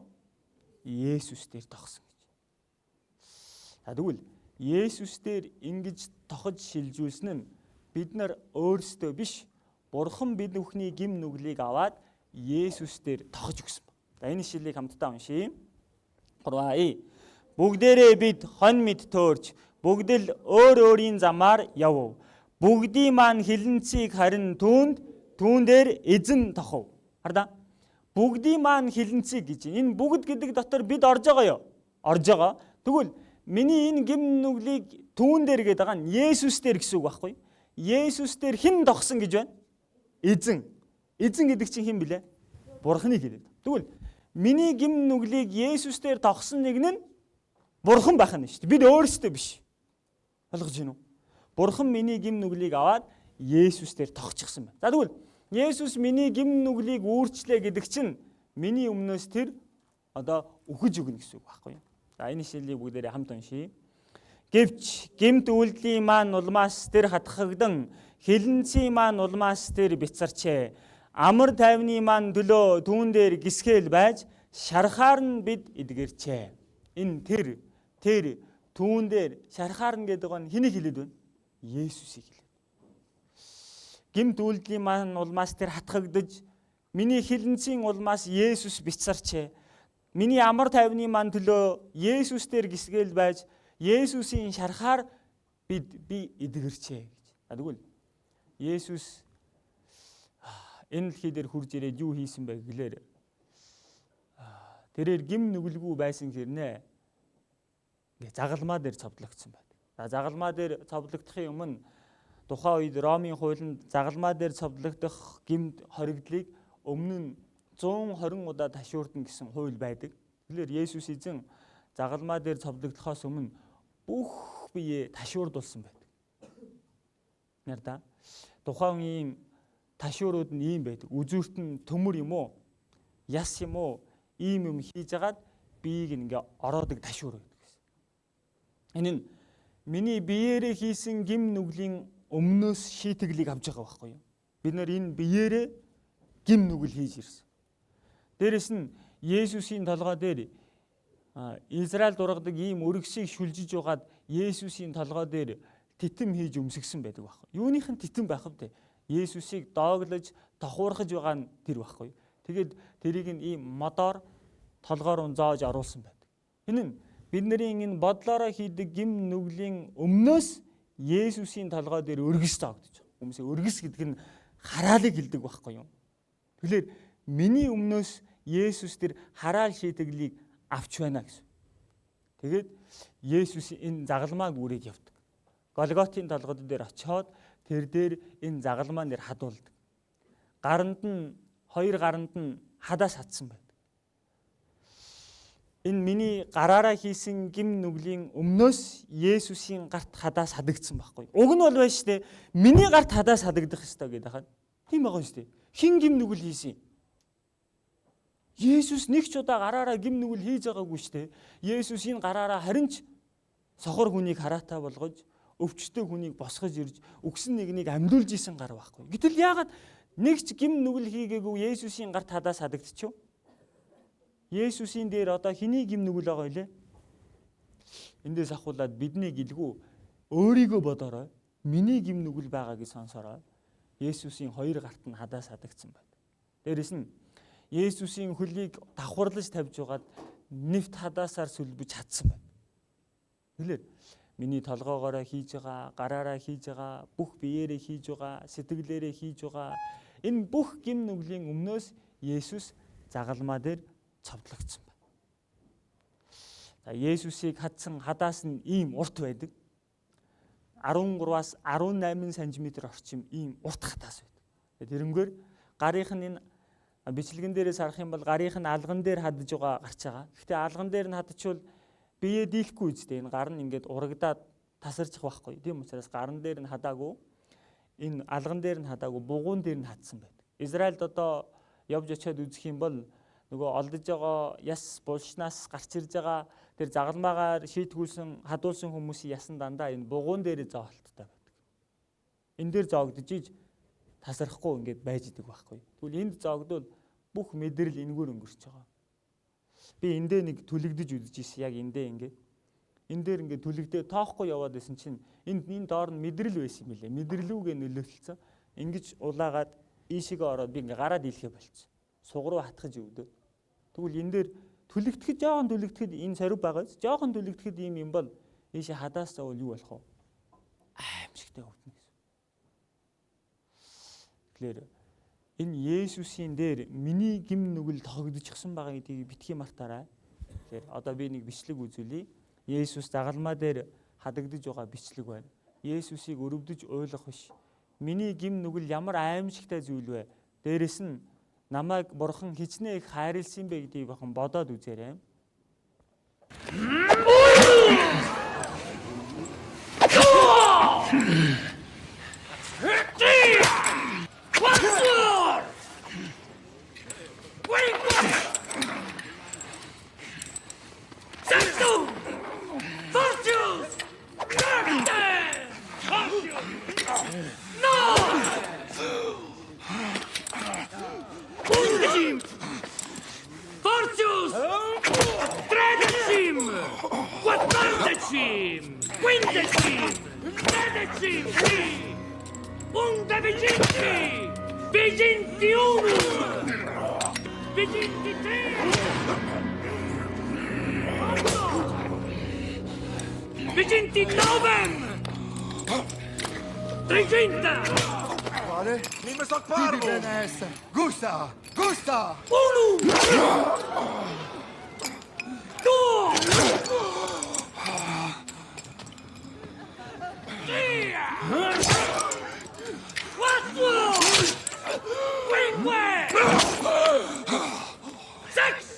Есүс дээр тогсон гэж. Тэгвэл Есүс дээр ингэж тохож шилжүүлсэн нь бид нар өөрсдөө биш, Бурхан бид бүхний гим нүглийг аваад Есүс дээр тохож өгсөн. За энэ шилийг хамтдаа уншийе. 3. Бүгдээрээ бид хонь мэд төөрч, бүгд л өөр өөрийн замаар явв. Бүгдийн маань хилэнцгийг харин түүн дээр эзэн тохов. Хардаа. Бүгдийн маань хилэнцгийг гэж. Энэ бүгд гэдэг дотор бид орж байгаа юу? Орж байгаа. Тэгвэл миний энэ гим нүглийг түүн дээр гэдэг байгаа нь Есүс дээр гэсэн үг байхгүй? Есүс дээр хэн тогсон гэж байна? Эзэн. Эзэн гэдэг чинь хэн блэ? Бурханы хэлээд. Тэгвэл миний гим нүглийг Есүс дээр тогсон нэг нь Бурхан байх нь шүү дээ. Бид өөрсдөө биш. Ойлгож байна уу? Бурхан миний гим нүглийг аваад Есүс дээр тогтчихсан байна. За тэгвэл Есүс миний гим нүглийг үүрчлээ гэдэг чинь миний өмнөөс тэр одоо үхэж өгнө гэсэн үг байхгүй юу? За энэ шилийг бүгдээрээ хамт уншийе. Гэвч гимт үйлдэлийн маань улмаас тэр хатгагдан, хилэнцгийн маань улмаас тэр бяцарчээ. Амар тайвны маань төлөө түүн дээр гисгэл байж шархаар нь бид эдгэрчээ. Энэ тэр түүн дээр шархаар нь гэдэг нь хэнийг хэлээд байна? Есүсийг хэлээд. Гимт үйлдэлийн маань улмаас тэр хатгагдж, миний хилэнцгийн улмаас Есүс бяцарчээ. Миний амар тайвны маань төлөө Есүс дээр гисгэл байж Есүсийн шархаар би эдгэрчээ гэж. Тэгвэл Есүс энэ дэлхий дээр хурж ирээд юу хийсэн бэ гэхлээр тэрээр гим нүгэлгүй байсан хэрнээ ингээ загалмаа дээр цовдлогдсон байдаг. За загалмаа дээр цовдлогдохын өмнө тухайн үед Ромын хуулинд загалмаа дээр цовдлогдох гимт хоригдлыг өмнө нь 120 удаа ташуурдна гэсэн хууль байдаг. Тэгэхээр Есүс эзэн загалмаа дээр цовдлогдохоос өмнө бүх бие ташуурдулсан байдаг. Нэрдэ тухайн үеийн ташуурууд нь ийм байдаг. Үзүүрт нь төмөр юм уу? Яс юм уу? Ийм юм хийж агаад биеийг ингээ ороодаг ташуур байдаг гэсэн. Энэ нь миний биеэрээ хийсэн гим нүглийн өмнөөс шийтгэлийг авч байгаа байхгүй юу? Бид нар энэ биеэрээ гим нүгэл хийж ирсэн. Дээрэс нь Есүсийн толгой дээр Израиль дургадаг ийм өргөсийг шүлжиж угаад Есүсийн толгой дээр титэм хийж өмсгсөн байдаг байхгүй. Юуных нь титэм байх вэ? Есүсийг дооглож, тохуурхаж байгаа нь тэр байхгүй. Тэгээд тэрийг нь ийм модоор толгоор нь зоож оруулсан байдаг. Энэ нь бидний энэ бодлороо хийдэг гим нүглийн өмнөөс Есүсийн толгой дээр өргөс зоогдож байгаа. Хүмүүсээ өргөс гэдэг нь хараалыг хэлдэг байхгүй юу? Тэгэхээр миний өмнөөс Есүс тэр хараал шийтгэлийг авч байна гэсэн. Тэгээд Есүс энэ загалмааг үрээд явдаг. Голготын толгой дээр очиод тэр дээр энэ загалмаа нэр хадуулдаг. Хоёр гаранд нь хадаас хатсан байдаг. Энэ миний гараараа хийсэн гим нүглийн өмнөөс Есүсийн гарт хадаас хадагдсан байхгүй. Уг нь бол байна шүү дээ. Миний гарт хадаас хадагдах ёстой гэдэг хаад. Тийм байгаа шүү дээ. Хин гим нүгэл хийсэн юм? Есүс нэг ч удаа гараараа гим нүгэл хийж байгаагүй шүү дээ. Есүс энэ гараараа харин ч сохор хүнийг хараатай болгож, өвчтөе хүнийг босгож ирж, үгсэн нэгнийг амьдуулж исэн гар байхгүй. Гэтэл яагаад нэг ч гим нүгэл хийгээгүй Есүсийн гарт хадаас хадагдчихв? Есүсийн дээр одоо хэний гим нүгэл байгаа вэ? Эндээс ахуулаад бидний гэлгүй өөрийгөө бодорой. Миний гим нүгэл байгаа гэж сонсорой. Есүсийн хоёр гарт нь хадаас хадагдсан байна. Дээрэс нь Есүсийн хөлийг давхарлаж тавьж байгаад нэвт хадаасаар сүлбэж чадсан байна. Хэлээд миний толгоогоороо хийж байгаа, гараараа хийж байгаа, бүх биеэрээ хийж байгаа, сэтгэлээрээ хийж байгаа энэ бүх гим нүглийн өмнөөс Есүс загалмаа дээр цовдлогдсон байна. За Есүсийг хадсан хадаас нь ийм урт байдаг. 13-аас 18 см орчим ийм урт хадаас байдаг. Тэрнгээр гарынх нь энэ бичлэгэн дээрээс харах юм бол гарынх нь алган дээр хадж байгаа гарч байгаа. Гэхдээ алган дээр нь хадчихвал бие дийлэхгүй үстэй. Энэ гар нь ингээд урагдаад тасарчих байхгүй. Тийм учраас гарн дээр нь хадаагүй. Энэ алган дээр нь хадаагүй, бугуун дээр нь хадсан байдаг. Израильд одоо явж очиад үзэх юм бол нөгөө олдож байгаа яс булшнаас гарч ирж байгаа тэр загалмаагаар шийтгүүлсэн, хадуулсан хүмүүсийн ясан дандаа энэ бугуун дээр зоолттой байдаг. Энэ дээр зоогдож иж тасрахгүй ингээд байж идэг байхгүй. Тэгвэл энд зоогдвол бүх мэдрэл энгээр өнгөрч байгаа. Би эндээ нэг түлэгдэж үзэж ирсэн яг эндээ ингээд. Энэ дээр ингээд түлэгдээ тоохгүй яваад байсан чинь энэ доор нь мэдрэл байсан юм лээ. Мэдрэлүүгээ нөлөөлсөн. Ингэж улаагаад ийшээгээ ороод би ингээд гараад ийлхэ болчихсон. Суг руу хатгаж өвдөө. Тэгвэл энэ дээр жоохон түлэгдэхэд энэ сорив байгаа. Жоохон түлэгдэхэд юм бол ийшээ хадаас заавал юу болох вэ? Аимшигтай өвднө гэсэн. Тэгэхээр энэ Есүсийн дээр миний гим нүгэл тогдчихсан байгаа гэдгийг битгий мартаарай. Тэгэхээр одоо би нэг бичлэг үзүүлье. Есүс загалмаа дээр хадагдж байгаа бичлэг байна. Есүсийг өрөвдөж ойлгох биш. Миний гим нүгэл ямар аимшигтай зүйл вэ? Дээрэс нь намайг бурхан хичнээн их хайрлсан бэ гэдгийг бахан бодоод үзээрэй.
Vale, mi me soc parvo! Gusta! Gusta!
Uno! Due! Tre! Quattro! Cinque! Six!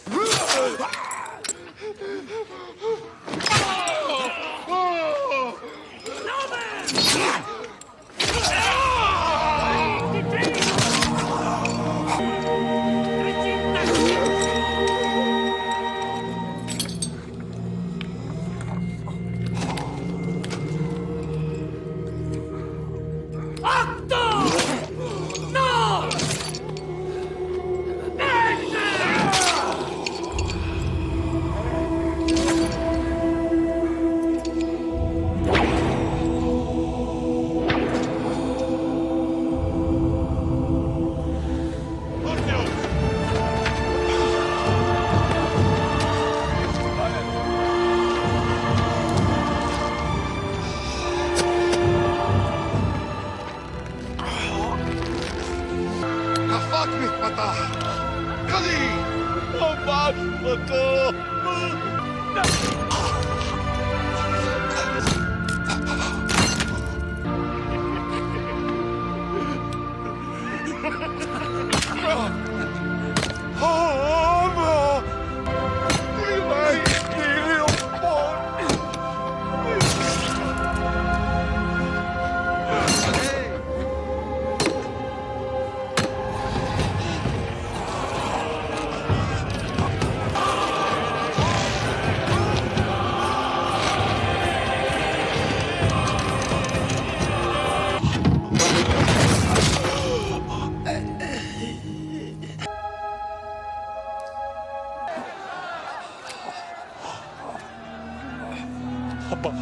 Papa.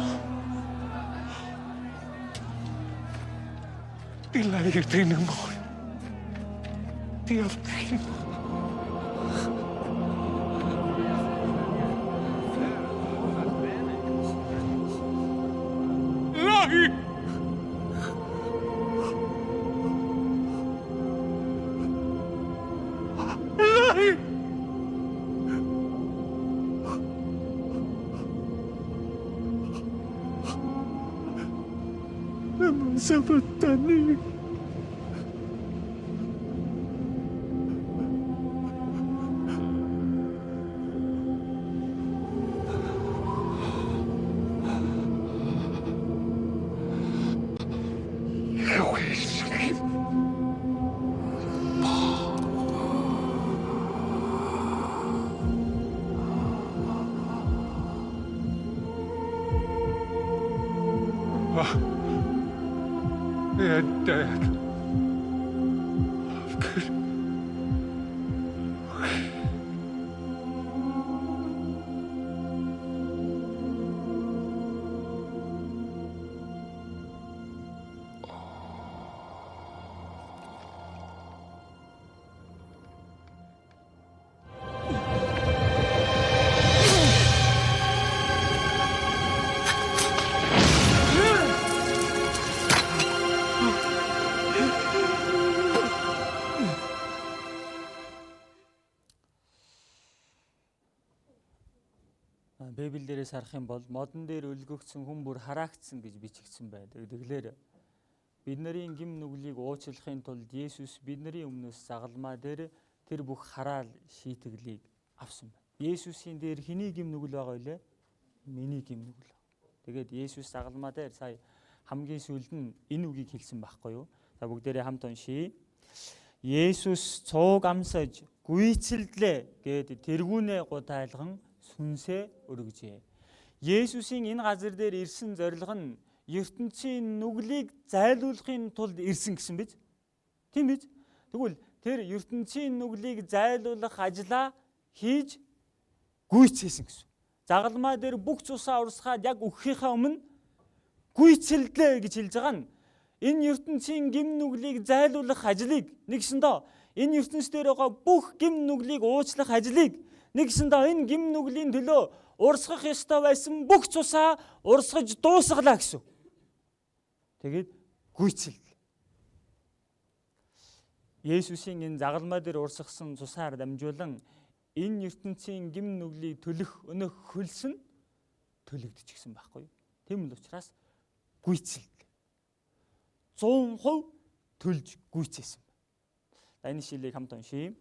Die leier drinnen mooi. Die afdringen. Lai! Lai! Naman sa batani. They're dead. Good.
Библиэрээс харах юм бол модон дээр өлгөгдсөн хүн бүр хараагдсан гэж бичигдсэн байдаг. Тэгэлэр бидний гим нүглийг уучлахын тулд Есүс бидний өмнөөс загалмаа дээр тэр бүх хараал шийтгэлийг авсан байна. Есүсийн дээр хэний гим нүгэл байгаа вэ? Миний гим нүгэл. Тэгээд Есүс загалмаа дээр сая хамгийн сүүлд нь энэ үгийг хэлсэн байхгүй юу? За бүгдээрээ хамт уншийе. Есүс цууг амсаж гүйцэлдлээ гэд тэргүүнээ гутайлган сүнсээ өргөжээ. Есүсийн энэ газар дээр ирсэн зорилго нь ертөнцийн нүглийг зайлуулахын тулд ирсэн гэсэн биз? Тийм биз? Тэгвэл тэр ертөнцийн нүглийг зайлуулах ажлаа хийж гүйцээсэн гэсэн. Загалмаа дээр бүх цусаа урсгаад яг өгөхийнхаа өмнө гүйцэлдлээ гэж хэлж байгаа нь энэ ертөнцийн гим нүглийг зайлуулах ажлыг нэгсэндээ энэ ертөнц дээр байгаа бүх гим нүглийг уучлах ажлыг нэгсэндээ энэ гим нүглийн төлөө урсгах ёстой байсан бүх цусаа урсгаж дуусгалаа гэсэн. Тэгээд гүйцэл. Есүсийн энэ загалмаа дээр урсгасан цусаар дамжуулан энэ ертөнцийн гим нүглийг төлөх өнөх хөлс нь төлөгдөж гисэн байхгүй юу? Тийм л учраас гүйцэл. 100% төлж гүйцээсэн. Энэ шилийг хамт уншийе.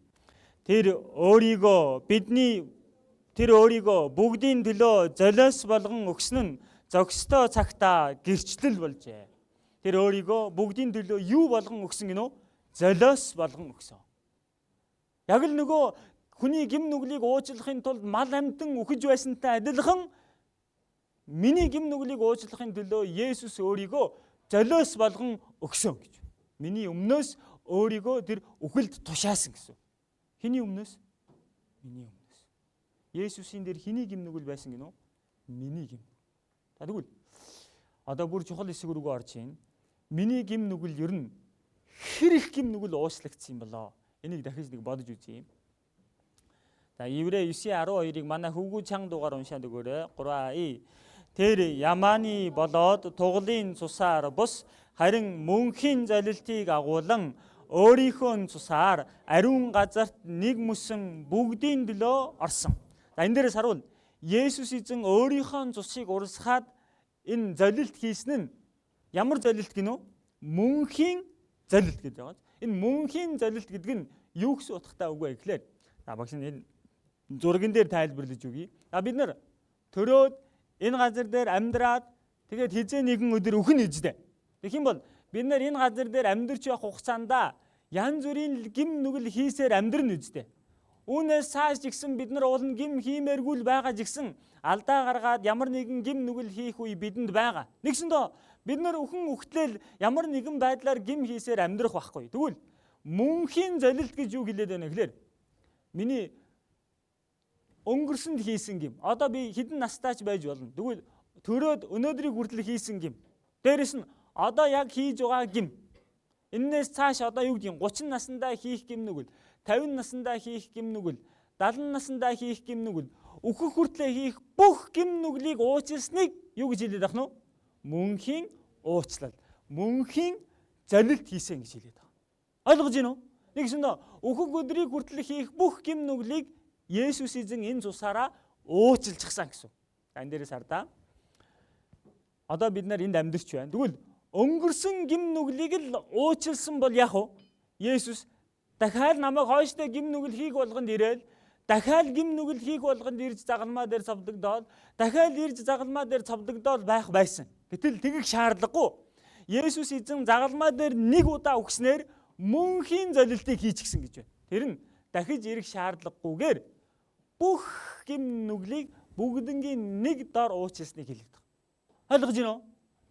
Тэр өөрийгөө бүгдийн төлөө золиос болгон өгсөн нь зохистой цагтаа гэрчлэл болжээ. Тэр өөрийгөө бүгдийн төлөө юу болгон өгсөн гинөө? Золиос болгон өгсөн. Яг л нөгөө хүний гим нүглийг уучлахын тулд мал амьтан өгөж байсантай адилхан миний гим нүглийг уучлахын төлөө Есүс өөрийгөө золиос болгон өгсөн гэж. Миний өмнөөс өөрийгөө тэр үхэлд тушаасан гэсэн. Хэний өмнөөс? Миний өмнөөс. Есүсийн дээр хэний гим нүгэл байсан гинөө? Миний гим. Тэгвэл одоо бүр чухал хэсэг рүү орж ийн. Миний гим нүгэл ер нь хэр их гим нүгэл уучлагдсан юм болоо? Энийг дахиж нэг бодож үзье. За Еврей 9:12-ыг манай хөвгүү чанга дугаар уншаад өгөөрэй. 3 Тэр ямааны болоод тугалын цусаар бус харин мөнхийн залилтыг агуулan өөрийнхөө цусаар ариун газарт нэг мөсөн бүгдийн төлөө орсон. За энэ дээрээс харуул Есүс эзэн өөрийнхөө цусыг урсгаад энэ залилт хийсэн нь ямар залилт гинөө? Мөнхийн залилт гэдэг байгаа. Энэ мөнхийн залилт гэдэг нь юу гэсэн утгатай үг вэ гэхлээр багш энэ зурган дээр тайлбарлаж өгье. Бид нар төрөөд энэ газар дээр амьдраад тэгээд хизээ нэгэн өдөр өхөн иждэ. Тэгэх юм бол бид нар энэ газар дээр амьдарч явах хугацаанд янз бүрийн гим нүгэл хийсээр амьдрын үздэ. Үүнээс цааш жигсэн бид нар уулын гим хиймээргүй л байгаа жигсэн алдаа гаргаад ямар нэгэн гим нүгэл хийх үе бидэнд байгаа. Нэгсэндээ бид нар өхөн үхтлэл ямар нэгэн байдлаар гим хийсээр амьдрах байхгүй. Тэгвэл мөнхийн залилт гэж юу хэлээд байна гэхээр миний өнгөрсөнд хийсэн гим. Одоо би хэдэн настайч байж болно. Тэгвэл төрөөд өнөөдрийг хүртэл хийсэн гим. Дээрэс нь одоо яг хийж байгаа гим. Эннээс цааш одоо юу гэдгийг 30 наснда хийх гим нүгэл, 50 наснда хийх гим нүгэл, 70 наснда хийх гим нүгэл, өөхөх хүртлээр хийх бүх гим нүглийг уучлсныг юу гэж хэлээд байна вэ? Мөнхийн уучлал, мөнхийн залилт хийсэн гэж хэлээд байна. Ойлгож байна уу? Нэгсэндээ өөхөх өдрийг хүртэл хийх бүх гим нүглийг Есүс эзэн энэ цусаараа уучлчихсан гэсэн. Энэ дээрээс хардаа. Одоо бид нар энд амьдарч байна. Тэгвэл өнгөрсөн гим нүглийг л уучлсан бол яах вэ? Есүс дахиад намайг хойштой гим нүгэл хийх болгонд ирээл, дахиад гим нүгэл хийх болгонд ирж загалмаа дээр цавдагдаад, дахиад ирж загалмаа дээр цавдагдаад байх байсан. Гэтэл тэгэх шаардлагагүй. Есүс эзэн загалмаа дээр нэг удаа өгснээр мөнхийн залилтыг хийчихсэн гэж байна. Тэр нь дахиж ирэх шаардлагагүйгээр бүх гим нүглийг бүгднгийн нэг дор уучлсныг хэлээд байна. Ойлгож байна уу?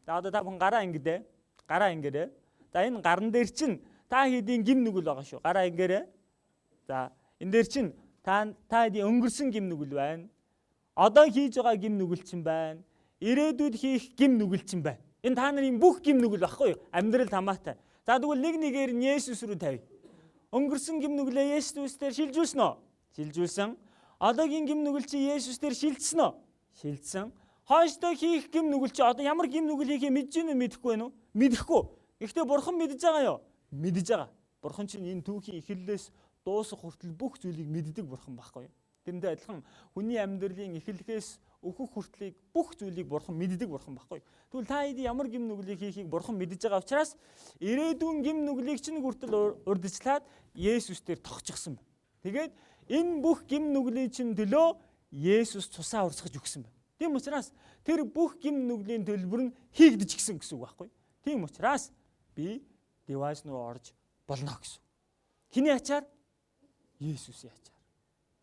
За одоо та бүхэн гараа ингэдэ. Гараа ингэрээ. За энэ гарн дээр чинь та хэдийн гим нүгэл байгаа шүү. Гараа ингэрээ. За энэ дээр чинь та хэдийн өнгөрсөн гим нүгэл байна. Одоо хийж байгаа гим нүгэл чинь байна. Ирээдүйд хийх гим нүгэл чинь байна. Энэ та нарын бүх гим нүгэл баггүй юу? Амьдрал хамаатай. За тэгвэл нэг нэгээр нь Есүс рүү тавь. Өнгөрсөн гим нүглээ Есүс дээр шилжүүлсэн үү? Шилжүүлсэн. Одоогийн гим нүгэл чи Есүс дээр шилжсэн үү? Шилжсэн. Хойштой хийх гим нүгэл чи одоо ямар гим нүгэл хийхээ мэдэж гэнэ мэдэхгүй байна уу? Мэдэхгүй. Гэхдээ Бурхан мэдэж байгаа юу? Мэдэж байгаа. Бурхан чинь энэ түүхийн эхлэлээс дуусах хүртэл бүх зүйлийг мэддэг Бурхан байхгүй юу? Тэрнтэй адилхан хүний амьдралын эхлэлээс өөхөх хүртлийг бүх зүйлийг Бурхан мэддэг Бурхан байхгүй юу? Тэгвэл та хэд ямар гим нүглийг хийхийг Бурхан мэдэж байгаа учраас ирээдүйн гим нүглийг чинь хүртэл урдчлаад Есүс дээр тогтчихсон байна. Тэгээд энэ бүх гим нүглийн чинь төлөө Есүс цусаа урсгаж өгсөн байна. Тийм учраас тэр бүх гим нүглийн төлбөр нь хийгдэж гисэн гэсэн үг байхгүй. Тийм учраас би девайс руу орж болно гэсэн. Хиний ачаар? Есүсийн ачаар.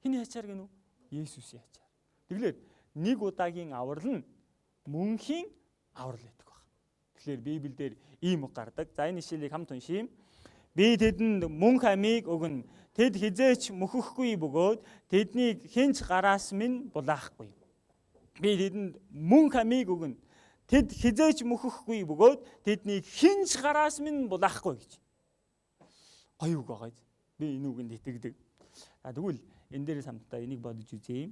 Хиний ачаар гэнэ үү? Есүсийн ачаар. Тэгэхээр нэг удаагийн аврал нь мөнхийн аврал гэдэг байна. Тэгэхээр Библиэлд ийм үг гардаг. За энэ ишлэлийг хамт уншийе. Би тэдэнд мөнх амийг өгнө. Тэд хизээч мөхөхгүй бөгөөд тэднийг хинч гараас минь булаахгүй. Би тэдэнд мөнх амийг өгнө. Тэд хизээч мөхөхгүй бөгөөд тэднийг хинч гараас минь булаахгүй гэж. Гоё үг байгаа. Би энэ үгэнд итгэдэг. Тэгвэл энэ дээрээс хамтдаа энийг бодож үзье.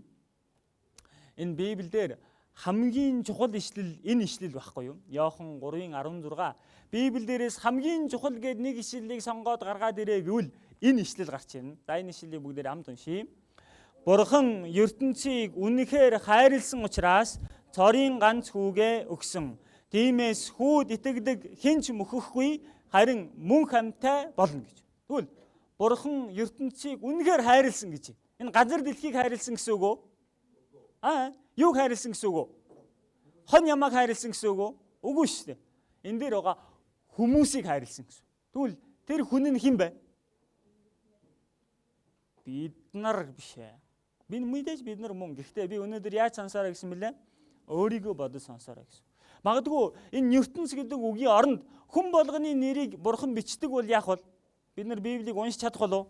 Энэ Библиэлд хамгийн чухал ишлэл энэ ишлэл байхгүй юу? Иохан 3:16 Библиэлдээс хамгийн чухал гэдэг нэг ишлэлийг сонгоод гаргаад ирээ гэвэл энэ ишлэл гарч ирнэ. За энэ ишлэлийг бүгдээр хамт уншийе. Бурхан ертөнцийг үнэхээр хайрлсан учраас цорын ганц хүүгээ өгсөн. Тиймээс хүүд итгэдэг хинч мөхөхгүй харин мөнх амьтай болно гэж. Тэгвэл Бурхан ертөнцийг үнэхээр хайрлсан гэж. Энэ газар дэлхийг хайрлсан гэсэн үг үү? Юуг хайрлсан гэсэн үг үү? Хон ямааг хайрлсан гэсэн үг үү? Үгүй шүү дээ. Энэ дээр байгаа хүмүүсийг хайрлсан гэсэн. Тэгвэл тэр хүн нь хэн бэ? Бид нар биш ээ. Мэдээж бид нар мөн. Гэхдээ би өнөөдөр яаж сонсороо гэсэн мэлээ? Өөрийгөө бодож сонсороо гэсэн. Магадгүй энэ ертөнц гэдэг үгийн оронд хүн болгоны нэрийг Бурхан бичдэг бол яах вэ? Бид нар Библийг уншиж чадах болов?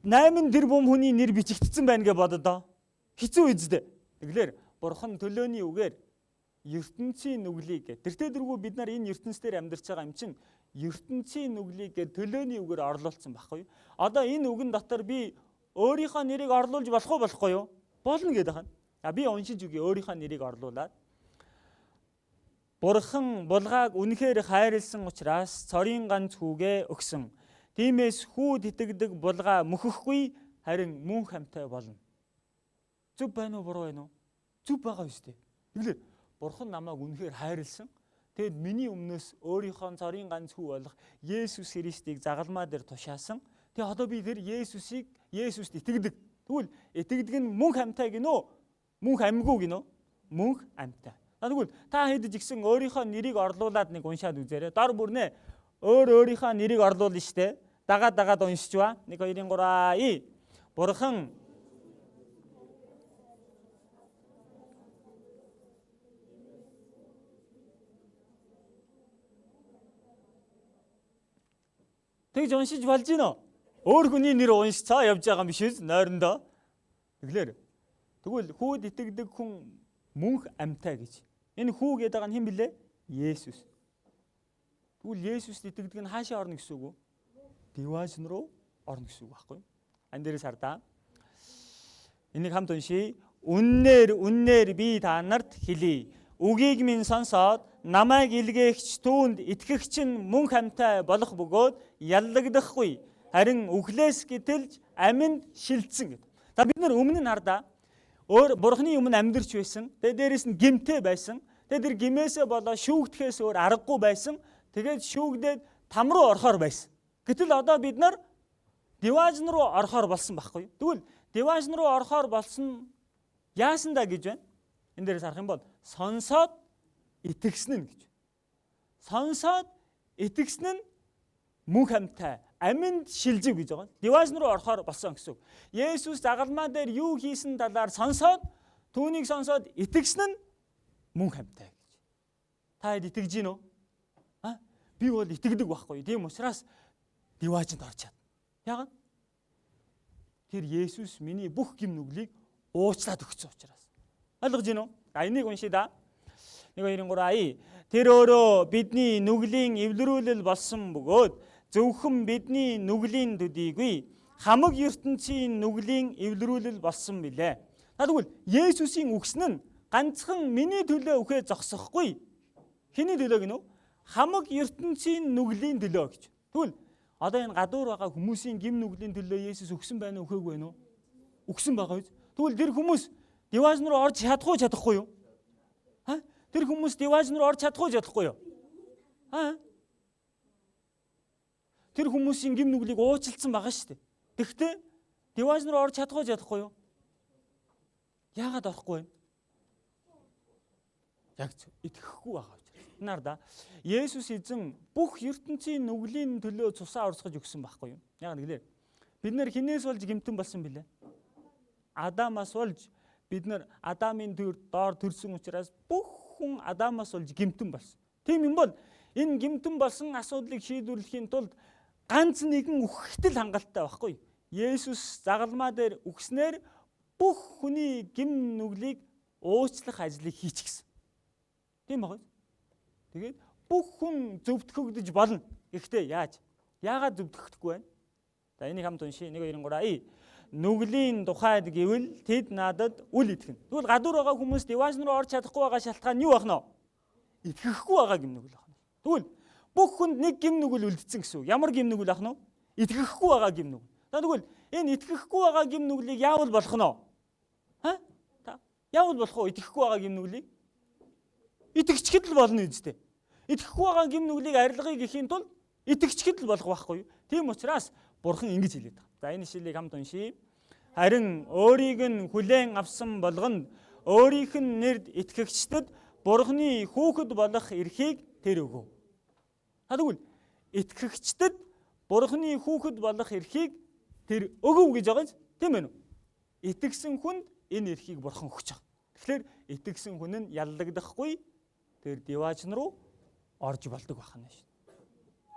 8 тэрбум хүний нэр бичигдсэн байна гэж бододоо. Хэцүү үздэ. Тэгэхээр Бурхан төлөөний үгээр ертөнцийн нүглийг тэртээ дэргүй бид нар энэ ертөнцээр амьдарч байгаа юм чинь ертөнцийн нүглийг төлөөний үгээр орлуулсан байхгүй юу? Одоо энэ үгэн дотор би өөрийнхөө нэрийг орлуулж болохгүй юу? Болно гэдэг байна. Би уншиж үгүй өөрийнхөө нэрийг орлуулад. Бурхан булгааг үнэхээр хайрлсан учраас цорын ганц хүүгээ өгсөн. Тиймээс хүүд итгэдэг булгаа мөхөхгүй харин мөнх амьтай болно. Зүг байна уу буруу байна уу? Зүг байгаа үстэй. Тэгэлээ Бурхан намайг үнэхээр хайрлсан. Тэгэд миний өмнөөс өөрийнхөө цорын ганц хүү болох Есүс Христийг загалмаа дээр тушаасан. Тэгээ одоо би тэр Есүст итгэдэг. Тэгвэл итгэдэг нь мөнх амьтай гинөө? Мөнх амьгүй гинөө? Мөнх амьтай. Тэгвэл та хэд ч гэсэн өөрийнхөө нэрийг орлуулад нэг уншаад үзээрэй. Дор бүрнээ өөрийнхөө нэрийг орлуулна штэ. Дагаад уншиж ба. 1 2 3 Бурхан тэгж уншиж болж гинөө. Өөр хүний нэр уншицаа явж байгаа юм биш үү? Нойрондоо. Тэгвэл хүүд итгэдэг хүн мөнх амьтаа гэж. Энэ хүү гэдэг нь хэн блэ? Есүс. Тэгвэл Есүст итгэдэг нь хаашаа орно гэсэн үг үү? Диваажн руу орно гэсэн үг байхгүй юу? Ан дээрээс хардаа. Энийг хамт уншийе. Үннээр би та нарт хэлье. Үгийг минь сонсоод намайг илгээгч түүнд итгэгч нь мөнх амьтаа болох бөгөөд яллагдахгүй. Харин үхлээс гítэлж аминд шилжсэн гэдэг. За бид нар өмнө нь хардаа Бурхны өмнө амьдарч байсан. Тэгээ дээрэс нь гимтэй байсан. Тэгээ тэр гимээсээ болоо шүүгдэхээс өөр аргагүй байсан. Тэгээд шүүгдээд там руу орохоор байсан. Гэтэл одоо бид нар диваажн руу орохоор болсон байхгүй юу? Тэгвэл диваажн руу орохоор болсон яасан да гэж байна. Энэ дээрээс харах юм бол сонсоод итгэсэн нь гэж. Сонсоод итгэсэн нь мөнх амьтаа аминд шилжив гэж байгаа. Диваажн руу орохоор болсон гэсэн үг. Есүс загалмаа дээр юу хийсэн талаар сонсоод түүнийг сонсоод итгэсэн нь мөнх амьтаа гэж. Та хэд итгэж гин үү? Би бол итгэдэг байхгүй. Тийм учраас диваажнд орж чад. Яагаад? Тэр Есүс миний бүх гим нүглийг уучлаад өгсөн учраас. Ойлгож гин үү? Энийг уншия да. 1-2-3 Тэр өөрөө бидний нүглийн эвлэрүүлэл болсон бөгөөд зөвхөн бидний нүглийн төдийгүй хамаг ертөнцийн нүглийн эвлэрүүлэл болсон билээ. Тэгвэл Есүсийн үгс нь ганцхан миний төлөө үхээ зогсохгүй. Хэний төлөө гинөө? Хамаг ертөнцийн нүглийн төлөө гэж. Тэгвэл одоо энэ гадуур байгаа хүмүүсийн гим нүглийн төлөө Есүс өгсөн байна уу, өгөөгүй байна уу? Өгсөн байгаа биз. Тэгвэл тэр хүмүүс диваажн руу орж чадахгүй юу? Тэр хүмүүс диваажн руу орж чадахгүй юу? Тэр хүмүүсийн гим нүглийг уучлсан байгаа шүү дээ. Тэгэхдээ диваажн руу орж чадахгүй юу? Яагаад орохгүй вэ? Яг итгэхгүй байгаа учраас. Нарда Есүс эзэн бүх ертөнцийн нүглийн төлөө цусаа орсгож өгсөн байхгүй юу? Яг нэглээ. Бид нэр хинээс болж гимтэн болсон билээ? Адамаас болж бид нар Адамын доор төрсөн учраас бүх хүн Адамаас болж гимтэн болсон. Тийм юм бол энэ гимтэн болсон асуудлыг шийдвэрлэхийн тулд ганц нэгэн үхэхтэл хангалттай байхгүй юу? Есүс загалмаа дээр үхснээр бүх хүний гим нүглийг уучлах ажлыг хийчихсэн. Тийм байна. Тэгээд бүх хүн зөвтгөгдөж болно. Гэхдээ яаж? Яагаад зөвтгөхгүй байна? За энийг хамт уншия. 1-2-3 Нүглийн тухайд гэвэл тэд надад үл итгэнэ. Тэгвэл гадуур байгаа хүмүүс диваажн руу орж чадахгүй байгаа шалтгаан юу байна вэ? Итгэхгүй байгаа гим нүгэл байна. Тэгвэл бүх хүнд нэг гим нүгэл үлдсэн гэсэн үг. Ямар гим нүгэл байна вэ? Итгэхгүй байгаа гим нүгэл. Тэгвэл энэ итгэхгүй байгаа гим нүглийг яавал болох нь вэ? Яавал болох вэ? Итгэхгүй байгаа гим нүглийг? Итгэжчихэд л болно үстэй. Итгэхгүй байгаа гим нүглийг арилгахыг гэхийн тулд итгэжчихэд л болох байхгүй юу? Тийм учраас Бурхан ингэж хэлээд байгаа. За энэ ишлэлийг хамт уншийе. Харин өөрийг нь хүлээн авсан болгонд өөрийнх нь нэрд итгэгчдэд Бурханы хүүхэд болох эрхийг тэр өгөв. Тэгвэл итгэгчдэд Бурханы хүүхэд болох эрхийг тэр өгөв гэж байгаа юм. Тийм ээ. Итгэсэн хүнд энэ эрхийг Бурхан өгч байгаа. Тэгэхээр итгэсэн хүн нь яллагдахгүй тэр диваажн руу орж болдог байна шүү.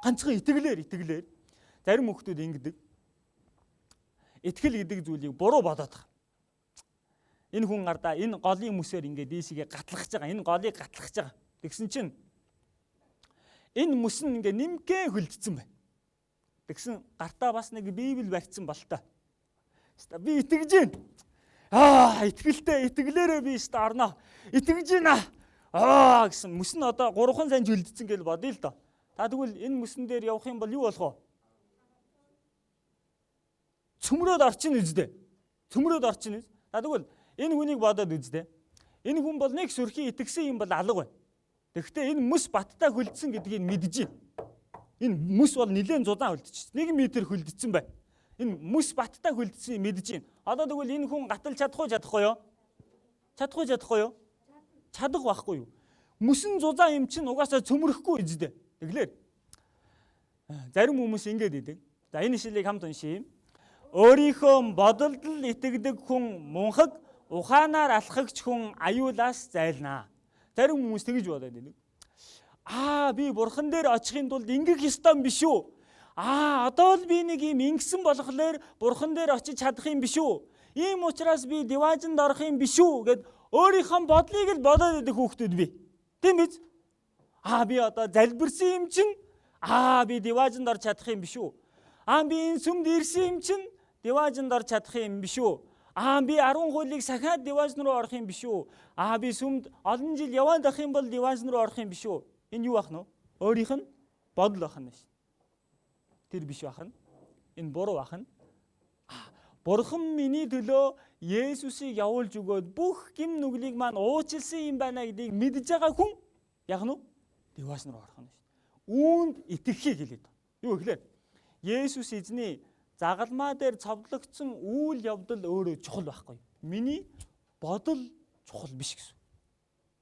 Ганцхан итгэлээр зарим хүмүүс ингэдэг. Итгэл гэдэг зүйлийг буруу бодоод байгаа. Энэ хүн гардаа энэ голын мүсээр ингээд дээшгээ гатлахж байгаа. Энэ голыг гатлахж байгаа. Тэгсэн чинь энэ мүс нь ингээд нимкээ хөлдсөн байна. Тэгсэн гартаа бас нэг Библи барьсан бол та. Би итгэж байна. Итгэлээрээ би орно. Итгэж байна. Гэсэн мүс нь одоо 3 сая хөлдсөн гэж бодъё л доо. Та тэгвэл энэ мүсэн дээр явах юм бол юу болох вэ? Цөмрөөд орчин үздэ. Цөмрөөд орчин үз. Тэгвэл энэ хүнийг бодоод үздэ. Энэ хүн бол нэг сүрхий итгэсэн юм бол алга байна. Тэгэхдээ энэ мэс баттай хөлдсөн гэдгийг мэдэж байна. Энэ мэс бол нэлээд зудаан хөлдчихсэн. 1 метр хөлдсөн байна. Энэ мэс баттай хөлдсөн мэдэж байна. Одоо тэгвэл энэ хүн гатал чадахгүй юу? Чадахгүй юу? Чадах байхгүй юу? Мэсэн зузаан юм чинь угаасаа цөмрөхгүй үздэ. Тэглэр. Зарим хүмүүс ингэж идэг. За энэ ишлэлийг хамт уншийе. Өөрийнхөө бодолд л итгэдэг хүн мунхаг, ухаанаар алхагч хүн аюулаас зайлнаа. Зарим хүмүүс тэгж бодоод байдаг. Би Бурхан дээр очихын тулд ингэх ёстой юм биш үү? Одоо л би нэг юм ингэсэн болохоор Бурхан дээр очиж чадах юм биш үү? Ийм учраас би диваажинд орох юм биш үү гэд өөрийнхөө бодлыг л бодоод идэх хүүхдүүд бий. Тийм биз? Би одоо залбирсан юм чинь би диваажинд орж чадах юм биш үү? Би энэ сүмд ирсэн юм чинь диваажинд орж чадах юм биш үү? Би 10 хуулийг сахиад диваажн руу орох юм биш үү? Би сүмд олон жил яваад ах юм бол диваажн руу орох юм биш үү? Энэ юу ах нь? Өөрийнх нь бодол ах нь шүү. Тэр биш ах нь. Энэ буруу ах нь. Бурхан миний төлөө Есүсийг явуулж өгөөд бүх гим нүглийг маань уучлсан юм байна гэдгийг мэдж байгаа хүн яг нь диваажн руу орох нь шүү. Үүнд итгэхийг хэлээд байна. Юу гэхээр Есүс эзний загалмаа дээр цовдлогдсон үйл явдал өөрөө чухал байхгүй. Миний бодол чухал биш гэсэн.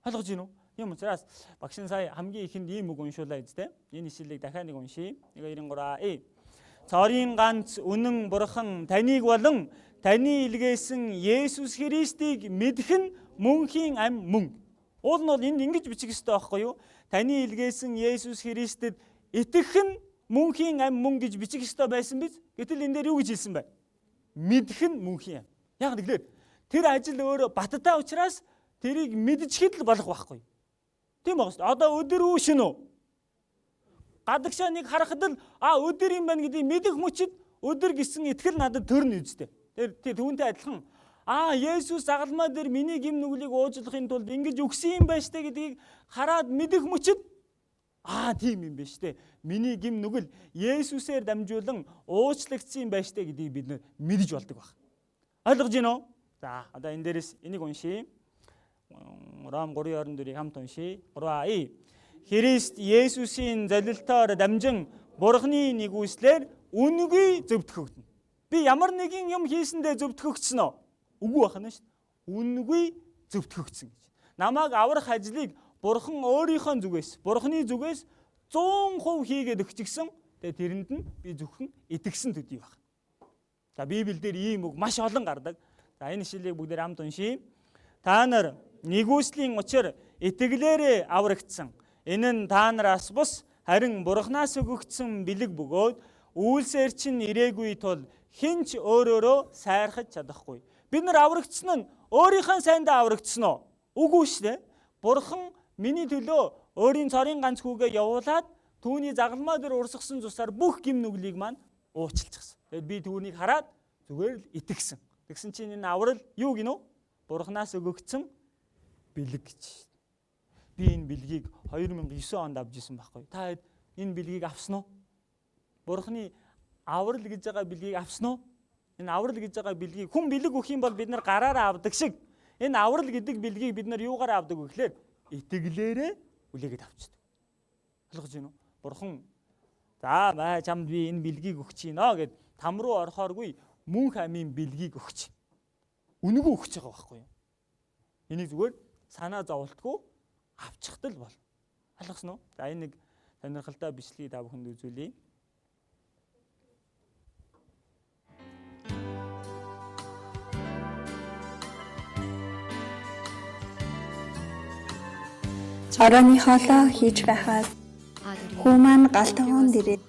Ойлгож байна уу? Юм учраас багш нь сая хамгийн ихэнд ийм үг уншуулаа үстэй. Энэ ишлэлийг дахиад нэг уншийе. 193 Цорын ганц үнэн бурхан таныг болон таны илгээсэн Есүс Христийг мэдэх нь мөнхийн ам мөн. Уул нь бол энд ингэж бичих ёстой байхгүй юу? Таны илгээсэн Есүс Христэд итгэх нь мөнхийн ам мөн гэж бичих ёстой байсан биз? Гэтэл энэ дээр юу гэж хэлсэн бэ? Мэдэх нь мөнхийн ам. Яг тэгэхээр тэр ажил өөрөө баттай учраас тэрийг мэдчихэд л болох байхгүй. Тийм баг шүү. Одоо өдөр үүшин үү? Гадагшаа нэг харахад л өдөр юм байна гэдгийг мэдэх мөчид өдөр гэсэн итгэл надад төрнө үстэй. Тэр түүнтэй адилхан Есүс загалмаа дээр миний гим нүглийг уучлахын тулд ингэж өгсөн юм байна штэ гэдгийг хараад мэдэх мөчид тийм юм байна штэ. Миний гим нүгэл Есүсээр дамжуулан уучлагдсан юм байна штэ гэдгийг бид мэдэж болдог баг. Ойлгож байна уу? За одоо энэ дээрээс энийг уншийе. Ром 3:24-ийг хамт уншийе. 3 Христ Есүсийн залилтоор дамжин Бурхны нэгүслэр үнгүй зөвтгөгдөн. Би ямар нэгэн юм хийсэндээ зөвтгөгдсөн үү? Үгүй байна шүү дээ. Үнгүй зөвтгөгдсөн гэж. Намайг аврах ажлыг Бурхан өөрийнхөө зүгээс, Бурхны зүгээс 100% хийгээд өгчихсөн. Тэгээ тэрэнд нь би зөвхөн итгэсэн төдий байна. За Библиэл дээр ийм үг маш олон гардаг. За энэ ишлэлийг бүгдээр хамт уншийе. Та нар нэгүслийн учир итгэлээрээ аврагдсан. Энэ нь та нараас бус харин Бурханаас өгөгдсөн бэлэг бөгөөд үйлсээр чинь ирээгүй тул хинч өөрөөрөө сайрхаж чадахгүй. Бид нар аврагдсан нь өөрийнхөө сайндаа аврагдсан уу? Үгүй шүү дээ. Бурхан миний төлөө өөрийн цорын ганц хүүгээ явуулаад түүний загалмаа дээр урсгасан цусаар бүх гим нүглийг маань уучлчихсан. Тэгэд би түүнийг хараад зүгээр л итгэсэн. Тэгсэн чинь энэ аврал юу гинөө? Бурханаас өгөгдсөн бэлэг гэж. Би энэ бэлгийг 2009 онд авч ирсэн байхгүй. Та энэ бэлгийг авсан уу? Бурханы аврал гэж байгаа бэлгийг авсан уу? Энэ аврал гэж байгаа бэлгийг хүн бэлэг өгөх юм бол бид нар гараараа авдаг шиг энэ аврал гэдэг бэлгийг бид нар юугаар авдаг вэ гэхээр итгэлээрээ үлээгээд авчдаг. Ойлгож байна уу? Бурхан чамд би энэ бэлгийг өгч гинэ гэд там руу орохооргүй мөнх амийн бэлгийг өгч. Үнэгүй өгч байгаа байхгүй юу? Энийг зүгээр санаа зовлтгүй авчихтал бол. Ойлгосноо? За энэ нэг сонирхолтой бичлэгийг та бүхэнд үзүүлье.
Орооны хоолоо хийж байхад хүү маань галтгоонд ирээд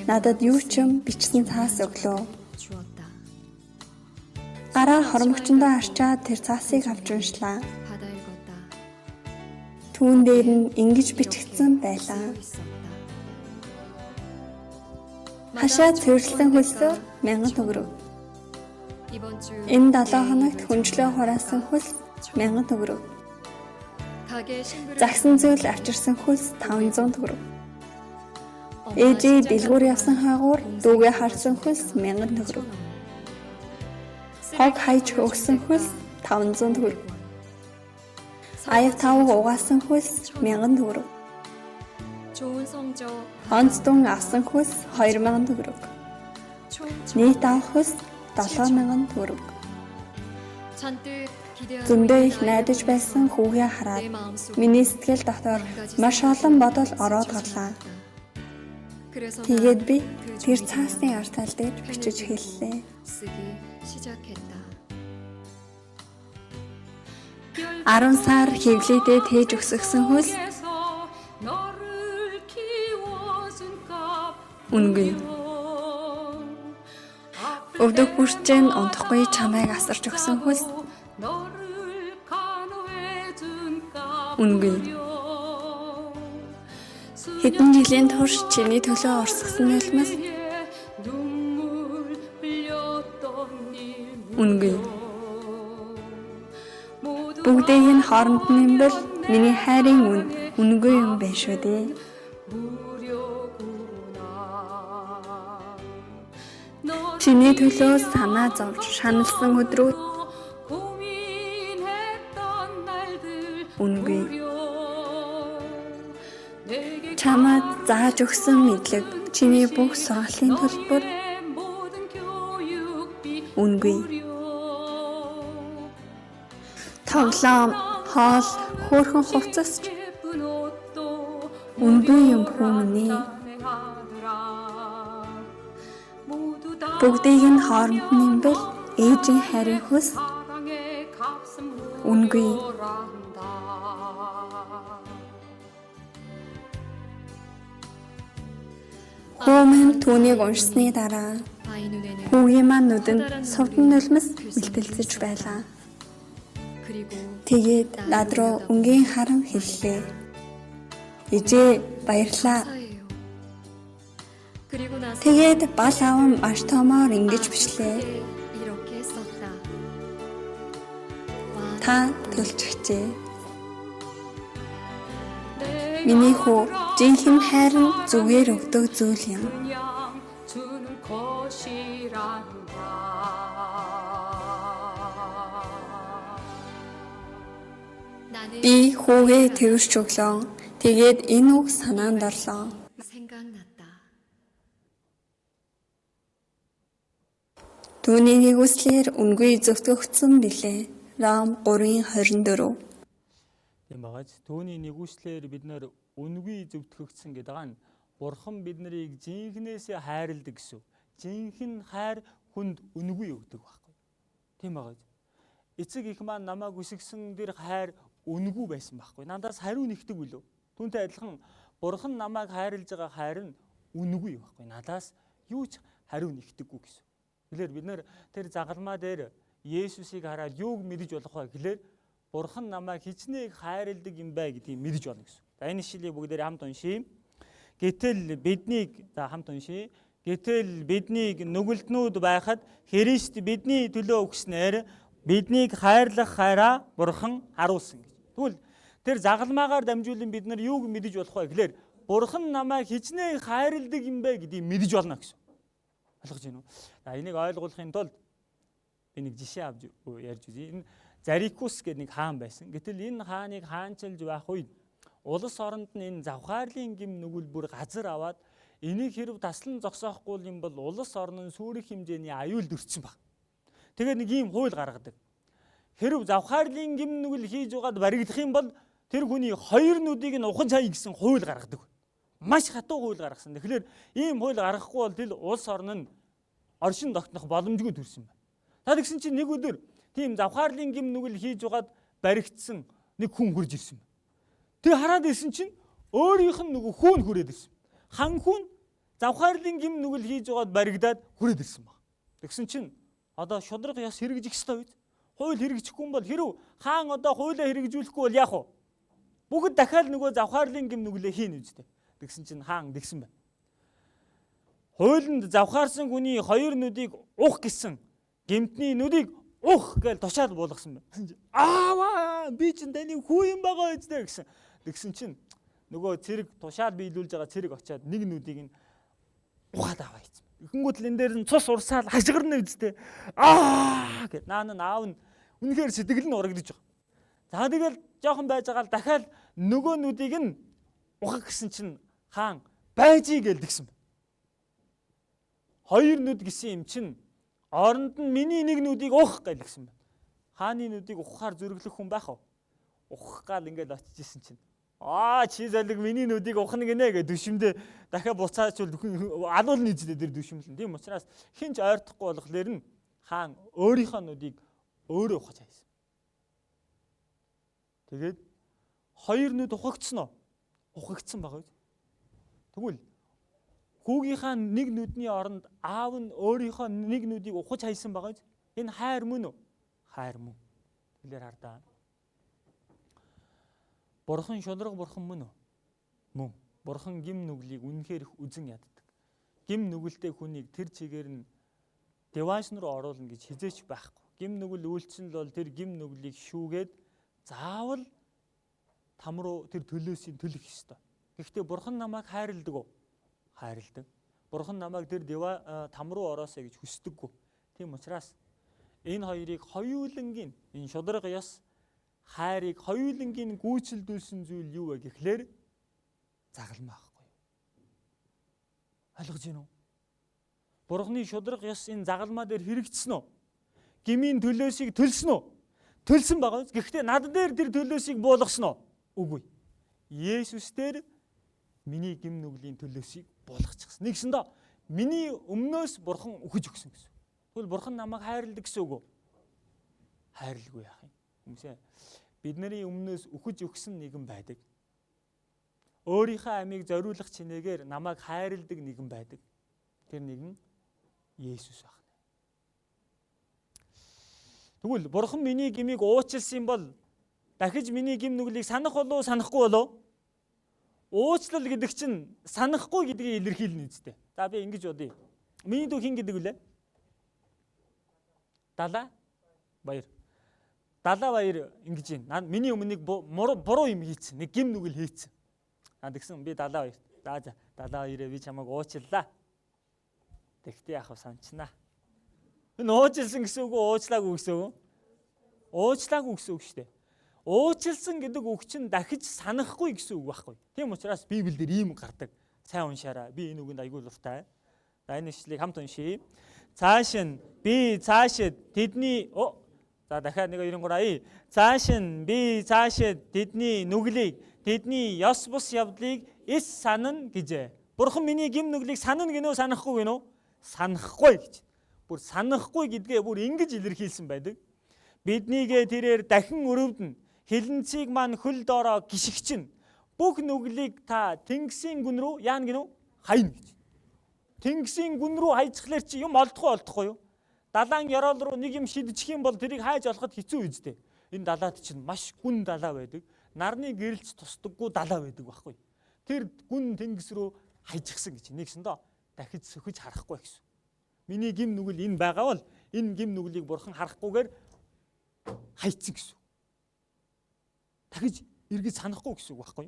надад юу ч юм бичсэн цаас өглөө. Гараа хормогчондоо арчаад тэр цаасыг авч уншлаа. Түүн дээр нь ингэж бичигдсэн байлаа. Хашаа цэвэрлсэн хөлсөөр 1000 төгрөг. Энэ 7 хоногт хүнчлээ хураасан хөлс 1000 төгрөг. Загсан зүйл авчирсан хөлс 500 төгрөг. Ээжээ дэлгүүр явсан хаагуур дүүгээ харсан хөлс 1000 төгрөг. Хог хайж өгсөн хөлс 500 төгрөг. Аяг тавг угаасан хөлс 1000 төгрөг. Онцдон авсан хөлс 2000 төгрөг. Нийт авах хөлс 7000 төгрөг. Зөндөө их найдаж байсан хүүгээ хараад миний сэтгэл дотор маш олон бодол ороод гарлаа. Тэгээд би тэр цаасны артал дээр бичиж хэллээ. 10 сар хэвлийдээ тээж өсгсөн хөлс үнгүй. өвдөг бүрчэн унтахгүй чамайг асарч өгсөн хүс үнгүй. Хэдэн жилийн турш чиний төлөө урсгасан нулимс үнгүй. Бүгдийг нь хооронд нэмбэл миний хайрын үнгүй юм байна шүү дээ. Чиний төлөө санаа зовж шаналсан өдрүүд үнгүй. Чамд зааж өгсөн мэдлэг чиний бүх сургалтын төлбөр үнгүй. Тоглоом, хоол, хөөрхөн хувцасч үнгүй юм хүмүүний. Бүгдийг нь хооронд нэмбэл ээжийн хайрын хүс үнгүй. Хөөмөн түүнийг уншсны дараа хүүгийн маань нүдэнд сувдан нулимс бэлтэлцэж байлаа. Тэгээд над руу өнгийн харан хэллээ. Ижээ баярлаа. Тэгээд бал аван маш томоор ингэж бичлээ. Та төлчихжээ. Миний хүү жинхэнэ хайр нь зүгээр өгдөг зүйл юм. Би хүүгээ тэрвэрч өглөө. Тэгээд энэ үг санаанд орлоо. Түүний нэгүслэр үнгүй зөвтгөгдсөн билээ. Ром 3:24.
Тийм багаж. Түүний нэгүслэр бид нэр үнгүй зөвтгөгдсөн гэдэг нь Бурхан бид нарыг жинхнээсээ хайрладаг гэсэн. Жинхэнэ хайр хүнд үнгүй өгдөг байхгүй. Тийм багаж. Эцэг их маань намайг үсгсэн дэр хайр үнгүй байсан байхгүй. Надаас хариу нэгдэг үлээ. Түүнтэй адилхан Бурхан намайг хайрлаж байгаа хайр нь үнгүй байхгүй. Надаас юу ч хариу нэгдэггүй гэсэн. Гэхдээ бид нэр тэр загалмаа дээр Есүсийг хараад юуг мэдэж болох вэ гэхээр Бурхан намайг хичнээн хайрладаг юм бай гэдгийг мэдэж болно гэсэн. За энэ шилийг бүгдээр хамт уншийе. Гэтэл биднийг нүгэлтнүүд байхад Христ бидний төлөө өгснээр биднийг хайрлах хайраа Бурхан харуулсан гэж. Тэгвэл тэр загалмаагаар дамжуулан бид нар юуг мэдэж болох вэ гэхээр Бурхан намайг хичнээн хайрладаг юм бай гэдгийг мэдэж болно гэсэн. Ойлгож байна уу? За энийг ойлгуулахын тулд би нэг жишээ авч ярьж үзье. Энэ Зарикус гэдэг нэг хаан байсан. Гэтэл энэ хааныг хаанчилж байх үед улс оронд нь энэ завхаарлын гим нүгэл бүр газар аваад энийг хэрв таслан зогсоохгүй юм бол улс орн нь сүрэх хэмжээний аюулд өртсөн баг. Тэгээд нэг ийм хууль гаргадаг. Хэрв завхаарлын гим нүгэл хийж угаад баригдах юм бол тэр хүний хоёр нүдийг нь ухаж хай гэсэн хууль гаргадаг. Маш хатуу хууль гаргасан. Тэгэхээр ийм хууль гаргахгүй бол тэл улс орн нь оршин тогтнох боломжгүй төрсөн байна. Та тэгсэн чинь нэг өдөр тийм завхаарлын гим нүгэл хийж угаад баригдсан нэг хүн хурж ирсэн. Тэг хараад ирсэн чинь өөрийнх нь нөгөө хүүн хүрээд ирсэн. Хан хүн завхаарлын гим нүгэл хийж угаад баригдаад хүрээд ирсэн баг. Тэгсэн чинь одоо шудраг яс хэрэгжих ёстой үед. Хууль хэрэгжихгүй юм бол хэрв хаан одоо хуулиа хэрэгжүүлэхгүй бол яах вэ? Бүгд дахиад нөгөө завхаарлын гим нүглээ хийн үстэй. Тэгсэн чинь хаан тэгсэн байна. Хуулинд завхаарсан хүний хоёр нүдийг ух гэсэн гэмтний нүдийг ух гэж тушаал буулгасан байна. Ааваа би чинь таны хүү юм байгаа үстэй гэсэн. Тэгсэн чинь нөгөө цэрэг тушаал биелүүлж байгаа цэрэг очиад нэг нүдийг нь ухаад аваа ийцэн. Ихэнгүүт л энэ дээр нь цус урсаал хашгирна үстэй. Аа гэд наав нь үнэхээр сэтгэл нь урагдаж байгаа. За тэгэл жоохон байж байгаа л дахиад нөгөө нүдийг нь ухах гэсэн чинь хаан байжий гэж тэгсэн. Хоёр нүд гэсэн юм чинь оронд нь миний нэг нүдийг ух гэж тэгсэн байна. Хааны нүдийг ухахаар зөрөглөх хүн байх уу? Ухах гал ингээд очижсэн чинь чи залэг миний нүдийг ухна гинэ гэж дүшмдээ дахиад буцаачвал алуулны үедээ тэр дүшмлэн. Тийм учраас хинч ойртохгүй болохоор нь хаан өөрийнхөө нүдийг өөрөө ухаж хайсан. Тэгээд хоёр нүд ухагдсан уу? Ухагдсан байгаа үү? Тэгвэл хүүгийнхаа нэг нүдний оронд аав нь өөрийнхөө нэг нүдийг ухаж хайсан байгаа биз? Энэ хайр мөн үү? Хайр мөн. Тэгэлэр хардаа. Бурхан шударга бурхан мөн үү? Мөн. Бурхан гим нүглийг үнэхээр их үзэн яддаг. Гим нүгэлтэй хүнийг тэр чигээр нь деванш руу оруулна гэж хизээч байхгүй. Гим нүгэл үйлчлэн л бол тэр гим нүглийг шүүгээд заавал там руу тэр төлөөсийн төлөх ёстой. Гэхдээ бурхан намайг хайрладаг уу? Хайрладаг. Бурхан намайг тэр там руу ороосоо гэж хүсдэггүй. Тийм учраас энэ хоёрыг хоёулангийн энэ шударга ёс хайрыг хоёулангийн гүйцэлдүүлсэн зүйл юу вэ гэхлээр загалмаа байхгүй юу? Ойлгож байна уу? Бурханы шударга ёс энэ загалмаа дээр хэрэгжсэн үү? Гмийн төлөөсийг төлсөн үү? Төлсөн байгаа. Гэхдээ над дээр тэр төлөөсийг буулгасан уу? Үгүй. Есүс дээр миний гим нүглийн төлөөсийг буулгачихсан. Нэгсэндээ миний өмнөөс бурхан өгөж өгсөн гэсэн. Тэгвэл бурхан намайг хайрладаг гэсэн үг үү? Хайрладаггүй яах юм? Хүмүүсээ бидний өмнөөс өгөж өгсөн нэгэн байдаг. Өөрийнхөө амийг зориулах чинээгээр намайг хайрладаг нэгэн байдаг. Тэр нэгэн Есүс байна. Тэгвэл бурхан миний гмийг уучлсан бол дахиж миний гим нүглийг санах болов санахгүй болов? Уучлал гэдэг чинь санахгүй гэдгийг илэрхийлнэ үстэй. За би ингэж бодъё. Миний дүү хин гэдэг үлээ? Далаа баяр. Далаа баяр ингэж байна. Миний өмнө нэг буруу юм хийцэн. Нэг гим нүгэл хийцэн. Тэгсэн би далаа баяр. За далаа баярээ би чамайг уучлалаа. Тэгтээ яах вэ санчнаа. Энэ уучлсан гэсэн үг үү, уучлаагүй гэсэн үг үү? Уучлаагүй гэсэн үг шүү дээ. Уучлсан гэдэг үг чинь дахиж санахгүй гэсэн үг байхгүй. Тийм учраас Библиэлд ийм гардаг. Сайн уншаарай. Би энэ үгэнд аягүй дуртай. За энэ ишлэгийг хамт уншийе. Цааш нь би цаашид тэдний за дахиад 1 2 3 цааш нь би цаашид тэдний нүглийг тэдний ёс бус явдлыг эс санана гэжээ. Бурхан миний гим нүглийг санана гинөө санахгүй гинөө? Санахгүй гэж. Бүр санахгүй гэдгээ бүр ингэж илэрхийлсэн байдаг. Биднийгээ тэрээр дахин өрөвдөн хилэнцгийг маань хөл доороо гიშгчин. Бүх нүглийг та тэнгисийн гүн рүү яана гинөө? Хайна гэж. Тэнгисийн гүн рүү хайцхлаар чи юм олдохгүй юу? Далайн ёроол руу нэг юм шидчих юм бол тэрийг хайж олоход хэцүү үстэй. Энэ далаад чинь маш гүн далаа байдаг. Нарны гэрэлц тусдаггүй далаа байдаг байхгүй. Тэр гүн тэнгис рүү хайжчихсан гэж. Нэгсэндээ дахиж сөхөж харахгүй гэсэн. Миний гим нүгэл энэ байгаа бол энэ гим нүглийг бурхан харахгүйгээр хайцсан гэсэн. Дахиж эргэж санахгүй гэсэн үг байхгүй.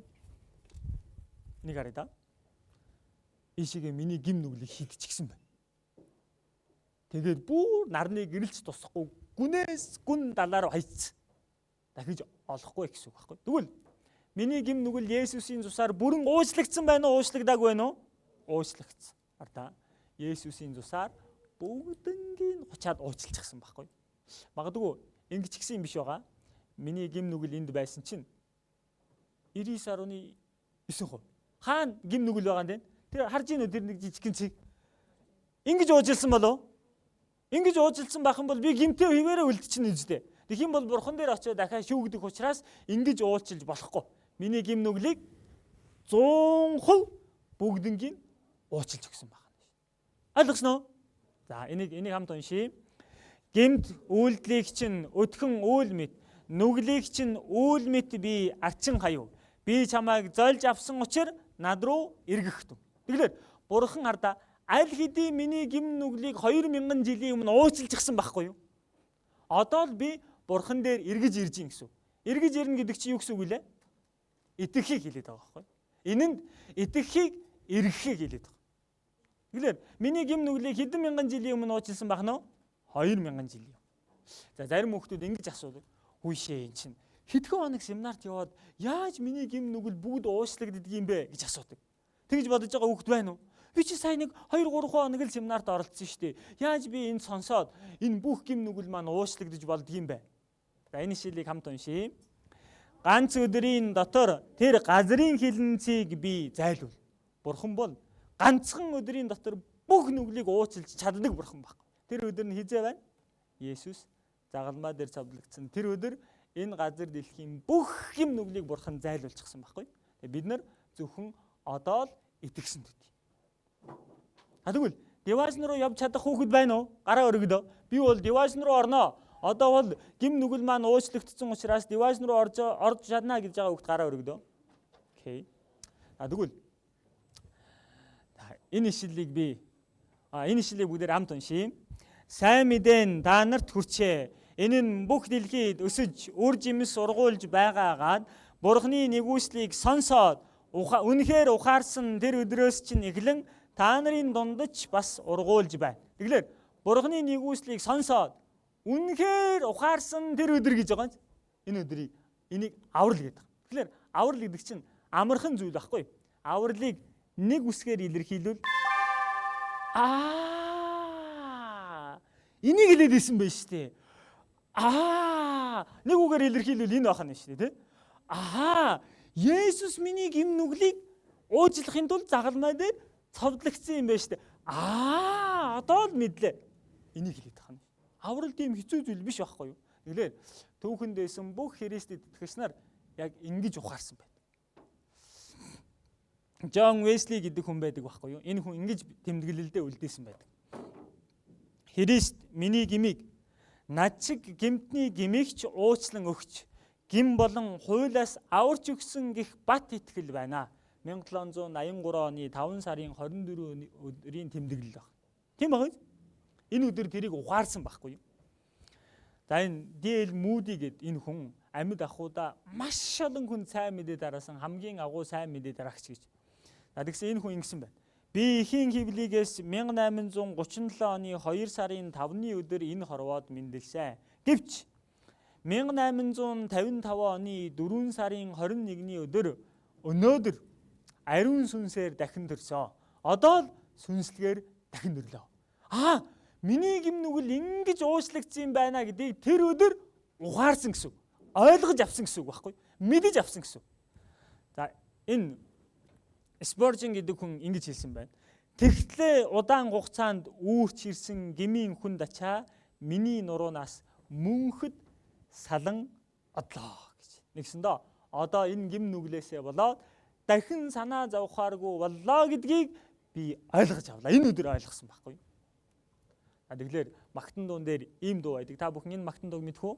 Энийг харъя да. Ишигээ миний гим нүглийг шидчихсэн байна. Тэгээд бүр нарны гэрэлц тусахгүй гүнээс гүн далаа руу хайцсан. Дахиж олохгүй гэсэн үг байхгүй. Тэгвэл миний гим нүгэл Есүсийн цусаар бүрэн уучлагдсан байна уу, уучлагдаагүй байна уу? Уучлагдсан. Ардаа Есүсийн цусаар бүгднгийн гучаад уучлчихсан байхгүй. Магадгүй ингэж гисэн юм биш байгаа. Миний гим нүгэл энд байсан чинь 99.9%. Хаана гим нүгэл байгаа юм бэ? Тэр харж ийн үү тэр нэг жижигхэн цэг. Ингэж уужилсан болов? Ингэж уужилсан байх юм бол би гимтэй хിവэрэ үлдчихнэ үстэй. Тэгэх юм бол бурхан дээр очиод дахиад шүүгдэх учраас ингэж уулчилж болохгүй. Миний гим нүглийг 100% бүгднгийн уучлж өгсөн байна. Ойлгосноо? За энийг хамт уншийе. Гэмт үйлдлийг чинь өдхөн үйл мэд, нүглийг чинь үйл мэд би арчин хаяв. Би чамайг зольж авсан учраас над руу эргэхтэн. Тэгэлэр бурхан хардаа аль хэдийн миний гим нүглийг 2000 жилийн өмнө уучлчихсан байхгүй юу? Одоо л би бурхан дээр эргэж ирж гин гэсэн. Эргэж ирнэ гэдэг чинь юу гэсэн үг вэ? Итгэхийг хэлээд байгаа байхгүй юу? Энэ нь итгэхийг эргэхийг хэлээд байгаа. Тэгэлэр миний гим нүглийг хэдэн мянган жилийн өмнө уучлсан байх нь 2000 жилийн. За зарим хүмүүс ингэж асуудаг. Хүйшээ эн чинь хэдхэн хоног семинарт яваад яаж миний гим нүгэл бүгд уучлагддаг юм бэ гэж асуудаг. Тэгж бодож байгаа хүүхэд байна уу? Би чи сайн нэг 2 3 хоног л семинарт оролцсон шүү дээ. Яаж би энд сонсоод энэ бүх гим нүгэл маань уучлагдаж болдго юм бэ? За энэ шилийг хамт уншийе. Ганц өдрийн дотор тэр газрын хилэнцгийг би зайлуул. Бурхан бол ганцхан өдрийн дотор бүх нүглийг уучлж чаддаг бурхан баг. Тэр өдөр нь хизээ байна? Есүс загалмаа дээр цавдлагдсан. Тэр өдөр энэ газар дэлхийн бүх гим нүглийг бурхан зайлуулчихсан байхгүй. Бид нар зөвхөн одоо л итгэсэн төдий. Тэгвэл девайс руу явж чадах хүүхэд байна уу? Гараа өргөдөө. Би бол девайс руу орноо. Одоо бол гим нүгэл маань уучлагдсан учраас девайс руу орж чадна гэж байгаа хүүхэд гараа өргөдөө. Окей. Тэгвэл энэ ишлэлийг энэ ишлэлийг бүгдээр хамт уншийе. Сайн мэдэн та нарт хүрчээ. Энэ нь бүх дэлхийд өсөж үр жимс ургуулж байгаагаад Бурхны нэгүслийг сонсоод үнэхээр ухаарсан тэр өдрөөс чинь эхлэн та нарын дундаж бас ургуулж байна. Тэгэхээр Бурхны нэгүслийг сонсоод үнэхээр ухаарсан тэр өдөр гэж байгаа юм. Энэ өдрийг энийг аврал гэдэг. Тэгэхээр аврал гэдэг чинь амархан зүйл байхгүй. Авралыг нэг үсгээр илэрхийлвэл энийг хэлээд исэн байж тээ. Нэг үгээр илэрхийлвэл энэ байна шүү дээ, тэ? Есүс миний гим нүглийг уучлахын тулд загалмай дээр цовдлогдсон юм байна шүү дээ. Одоо л мэдлээ. Энийг хэлээд байна. Аврал тийм хэцүү зүйл биш байхгүй юу? Тэгэлэр түүхэнд дэсэн бүх Христэд итгэгч нар яг ингэж ухаарсан байна. Джон Уэсли гэдэг хүн байдаг байхгүй юу? Энэ хүн ингэж тэмдэглэлдээ үлдээсэн байдаг. Христ миний гмийг над шиг гэмтний гмигч уучлан өгч гим болон хуулиас аварч өгсөн гих бат итгэл байна. 1783 оны 5 сарын 24 өдрийн тэмдэглэл баг. Тийм баг. Энэ өдөр тэрийг ухаарсан байхгүй юу? За энэ Д.Л. Муди гэдэг энэ хүн амьд ахуйда маш олон хүн сайн мэдээ дараасан хамгийн агуу сайн мэдээ дараагч гэж. Тэгсэн энэ хүн ингэсэн байна. Би ихийн хөвлийгээс 1837 оны 2 сарын 5-ны өдөр энэ хорвоод мэндэлсэн. Гэвч 1855 оны 4 сарын 21-ний өдөр өнөөдөр ариун сүнсээр дахин төрсөн. Одоо л сүнслэгээр дахин төрлөө. Миний гим нүгэл ингэж уучлагдсан юм байна гэдгийг тэр өдөр ухаарсан гэсэн. Ойлгож авсан гэсэн үг байхгүй? Мэдэж авсан гэсэн. За энэ Споржин гэдэг хүн ингэж хэлсэн байна. Тэгтлээ удаан хугацаанд үүрч ирсэн гмийн хүнд ачаа миний нуруунаас мөнхөд салан одлоо гэж. Нэгсэн доо одоо энэ гим нүглээсээ болоод дахин санаа зовхооргүй боллоо гэдгийг би ойлгож авлаа. Энэ өдөр ойлгосон байхгүй юу? Тэгэхээр магтан дуун дээр ийм дуу байдаг. Та бүхэн энэ магтан дууг мэдэх үү?